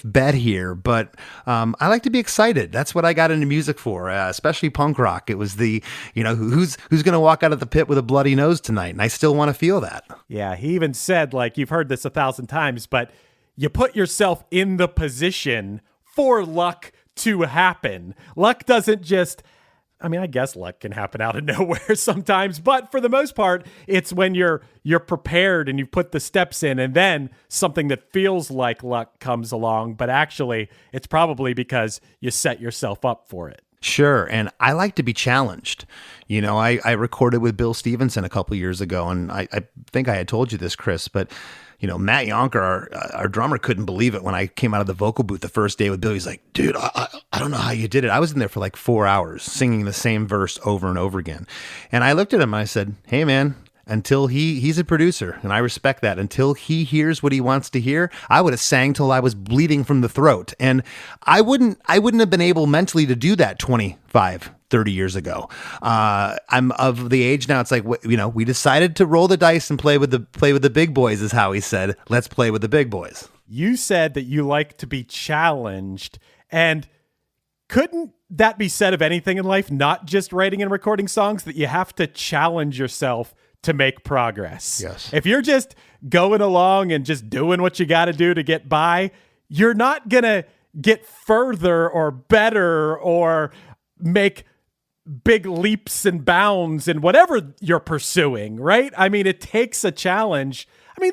bet here, but I like to be excited. That's what I got into music for, especially punk rock. It was the, you know, who's going to walk out of the pit with a bloody nose tonight, and I still want to feel that. Yeah, he even said, like, you've heard this 1,000 times, but you put yourself in the position for luck to happen. Luck doesn't just... I mean, I guess luck can happen out of nowhere sometimes, but for the most part, it's when you're prepared and you put the steps in, and then something that feels like luck comes along, but actually it's probably because you set yourself up for it. Sure. And I like to be challenged. You know, I recorded with Bill Stevenson a couple years ago, and I think I had told you this, Chris, but you know, Matt Yonker, our drummer, couldn't believe it when I came out of the vocal booth the first day with Bill. He's like, dude, I don't know how you did it. I was in there for like 4 hours singing the same verse over and over again. And I looked at him and I said, hey, man, until he's a producer, and I respect that. Until he hears what he wants to hear, I would have sang till I was bleeding from the throat. And I wouldn't have been able mentally to do that 25, 30 years ago. I'm of the age now. It's like, you know, we decided to roll the dice and play with the big boys, is how he said. Let's play with the big boys. You said that you like to be challenged, and couldn't that be said of anything in life, not just writing and recording songs, that you have to challenge yourself to make progress? Yes. If you're just going along and just doing what you got to do to get by, you're not going to get further or better or make big leaps and bounds in whatever you're pursuing, right? I mean, it takes a challenge. I mean,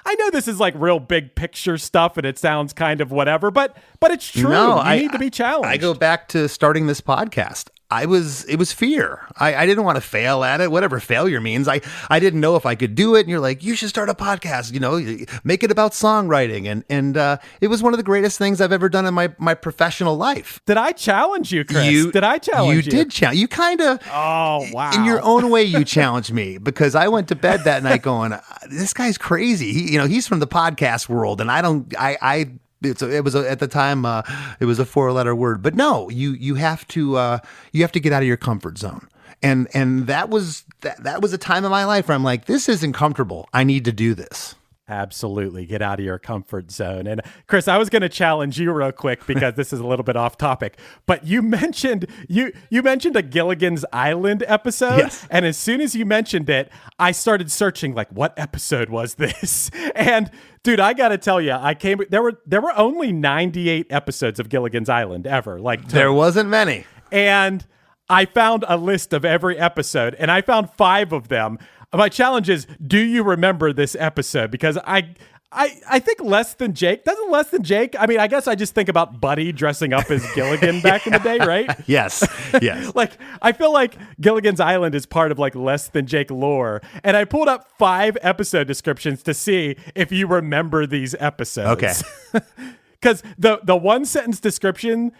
I know this is like real big picture stuff and it sounds kind of whatever, but it's true. No, you need to be challenged. I go back to starting this podcast. It was fear. I didn't want to fail at it, whatever failure means. I didn't know if I could do it. And you're like, you should start a podcast, you know, make it about songwriting. And it was one of the greatest things I've ever done in my professional life. Did I challenge you, Chris? Did I challenge you? You did challenge. You kind of, oh, wow. In your own way, you challenged me, because I went to bed that night going, this guy's crazy. He's from the podcast world. And I At the time it was a 4-letter word. But no, you have to get out of your comfort zone. And that was a time in my life where I'm like, this isn't comfortable. I need to do this. Absolutely. Get out of your comfort zone. And Chris, I was going to challenge you real quick because this is a little bit off topic, but you mentioned a Gilligan's Island episode. Yes. And as soon as you mentioned it, I started searching like, what episode was this? And dude, I got to tell you, there were only 98 episodes of Gilligan's Island ever. There wasn't many. And I found a list of every episode and I found 5 of them. My challenge is, do you remember this episode? Because I think Less Than Jake. Doesn't Less Than Jake? I mean, I guess I just think about Buddy dressing up as Gilligan back in the day, right? Yes. I feel like Gilligan's Island is part of Less Than Jake lore. And I pulled up 5 episode descriptions to see if you remember these episodes. Okay. Because the one sentence description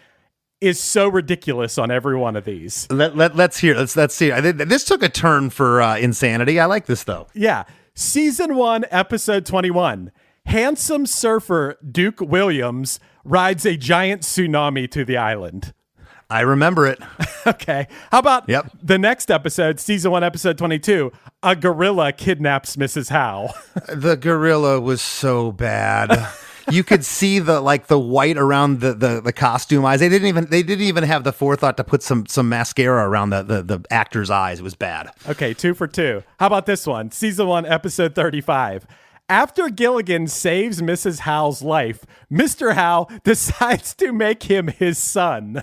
is so ridiculous on every one of these. Let's hear. Let's see. I think this took a turn for insanity. I like this though. Yeah. Season 1, episode 21. Handsome surfer Duke Williams rides a giant tsunami to the island. I remember it. Okay. How about the next episode, season 1, episode 22? A gorilla kidnaps Mrs. Howe. The gorilla was so bad. You could see the white around the costume eyes. They didn't even have the forethought to put some mascara around the actor's eyes. It was bad. Okay, 2 for 2. How about this one? Season 1, episode 35. After Gilligan saves Mrs. Howe's life, Mr. Howe decides to make him his son.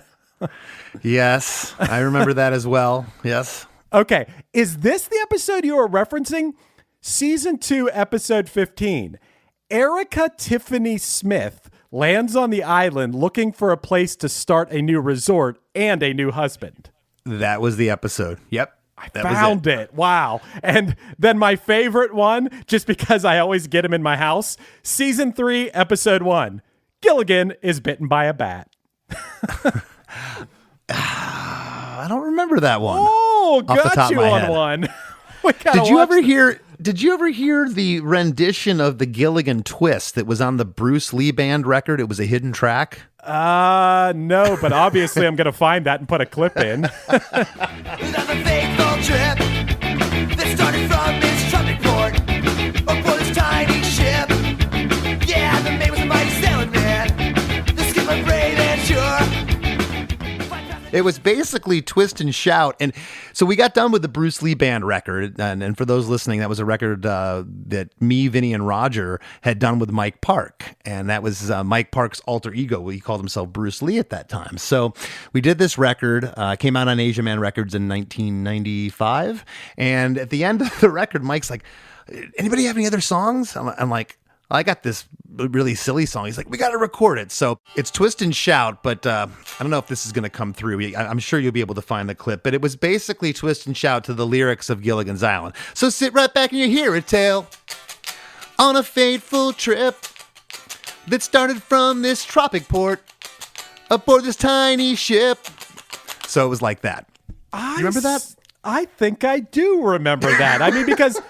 Yes, I remember that as well. Yes. Okay, is this the episode you were referencing? Season 2, episode 15. Erica Tiffany Smith lands on the island looking for a place to start a new resort and a new husband. That was the episode. Yep. I found it. Wow. And then my favorite one, just because I always get him in my house, season 3, episode 1. Gilligan is bitten by a bat. I don't remember that one. Oh, got you on one. Did you ever hear the rendition of the Gilligan Twist that was on the Bruce Lee Band record? It was a hidden track. No, but obviously I'm going to find that and put a clip in. That's a faithful trip that started from this trumpet port aboard this tiny ship. Yeah, the mate was a mighty sailing man. The skipper brave and sure. It was basically Twist and Shout. And so we got done with the Bruce Lee Band record. And for those listening, that was a record that me, Vinny, and Roger had done with Mike Park. And that was Mike Park's alter ego. He called himself Bruce Lee at that time. So we did this record, came out on Asia Man Records in 1995. And at the end of the record, Mike's like, anybody have any other songs? I'm like, I got this really silly song. He's like, we got to record it. So it's Twist and Shout, but I don't know if this is going to come through. I'm sure you'll be able to find the clip, but it was basically Twist and Shout to the lyrics of Gilligan's Island. So sit right back and you hear a tale on a fateful trip that started from this tropic port aboard this tiny ship. So it was like that. You remember that? I think I do remember that. I mean, because,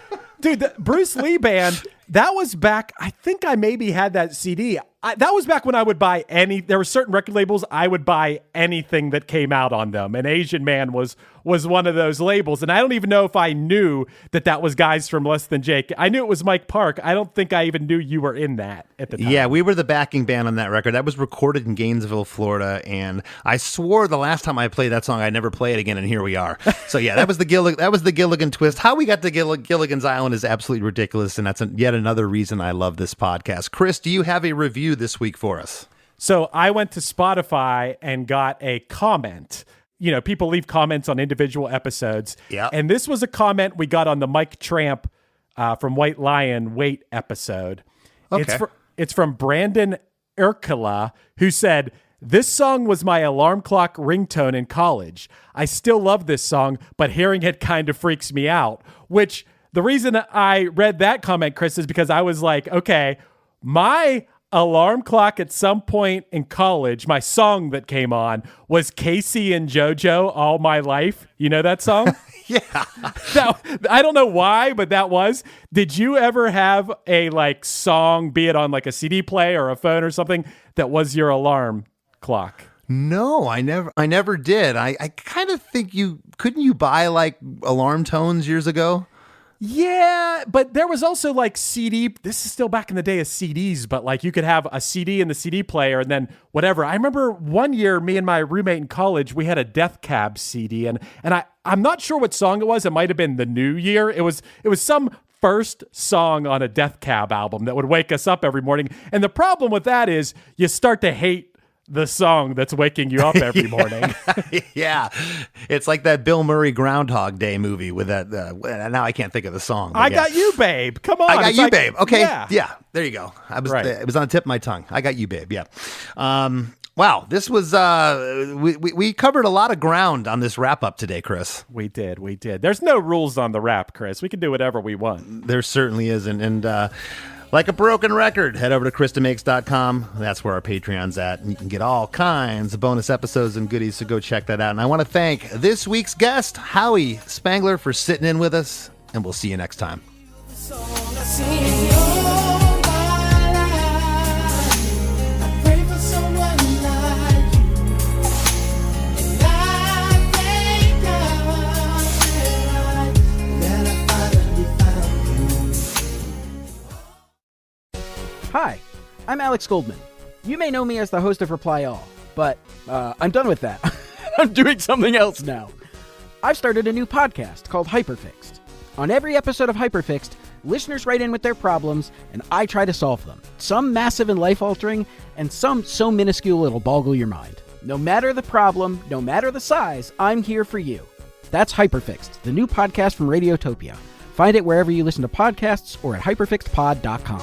dude, the Bruce Lee Band, that was back, I think I maybe had that CD. That was back when I would buy there were certain record labels, I would buy anything that came out on them. And Asian Man was one of those labels. And I don't even know if I knew that was guys from Less Than Jake. I knew it was Mike Park. I don't think I even knew you were in that at the time. Yeah, we were the backing band on that record. That was recorded in Gainesville, Florida. And I swore the last time I played that song, I'd never play it again. And here we are. So yeah, that was the Gilligan Twist. How we got to Gilligan's Island is absolutely ridiculous. And that's yet another reason I love this podcast. Chris, do you have a review this week for us? So I went to Spotify and got a comment. You know, people leave comments on individual episodes. Yeah. And this was a comment we got on the Mike Tramp from White Lion Wait episode. Okay. It's from Brandon Erkala, who said, "This song was my alarm clock ringtone in college. I still love this song, but hearing it kind of freaks me out." Which, the reason I read that comment, Chris, is because I was like, okay, my alarm clock at some point in college, my song that came on was Casey and JoJo All My Life. You know that song? Yeah. I don't know why, but that was. Did you ever have a like song, be it on like a CD player or a phone or something, that was your alarm clock? No, I never did. I kind of think couldn't you buy like alarm tones years ago? Yeah, but there was also like CD. This is still back in the day of CDs, but like you could have a CD in the CD player and then whatever. I remember one year, me and my roommate in college, we had a Death Cab CD, and I'm not sure what song it was. It might have been The New Year. It was some first song on a Death Cab album that would wake us up every morning. And the problem with that is you start to hate the song that's waking you up every morning. Yeah. It's like that Bill Murray Groundhog Day movie with that. Now I can't think of the song. I Got You, Babe. Come on. I Got You, Babe. Okay. Yeah. There you go. Right. It was on the tip of my tongue. I Got You, Babe. Yeah. Wow. This was, we covered a lot of ground on this wrap up today, Chris. We did. There's no rules on the wrap, Chris. We can do whatever we want. There certainly isn't. And, like a broken record, head over to ChrisDeMakes.com. That's where our Patreon's at. And you can get all kinds of bonus episodes and goodies, so go check that out. And I want to thank this week's guest, Howi Spangler, for sitting in with us. And we'll see you next time. Hi, I'm Alex Goldman. You may know me as the host of Reply All, but I'm done with that. I'm doing something else now. I've started a new podcast called Hyperfixed. On every episode of Hyperfixed, listeners write in with their problems, and I try to solve them. Some massive and life-altering, and some so minuscule it'll boggle your mind. No matter the problem, no matter the size, I'm here for you. That's Hyperfixed, the new podcast from Radiotopia. Find it wherever you listen to podcasts or at hyperfixedpod.com.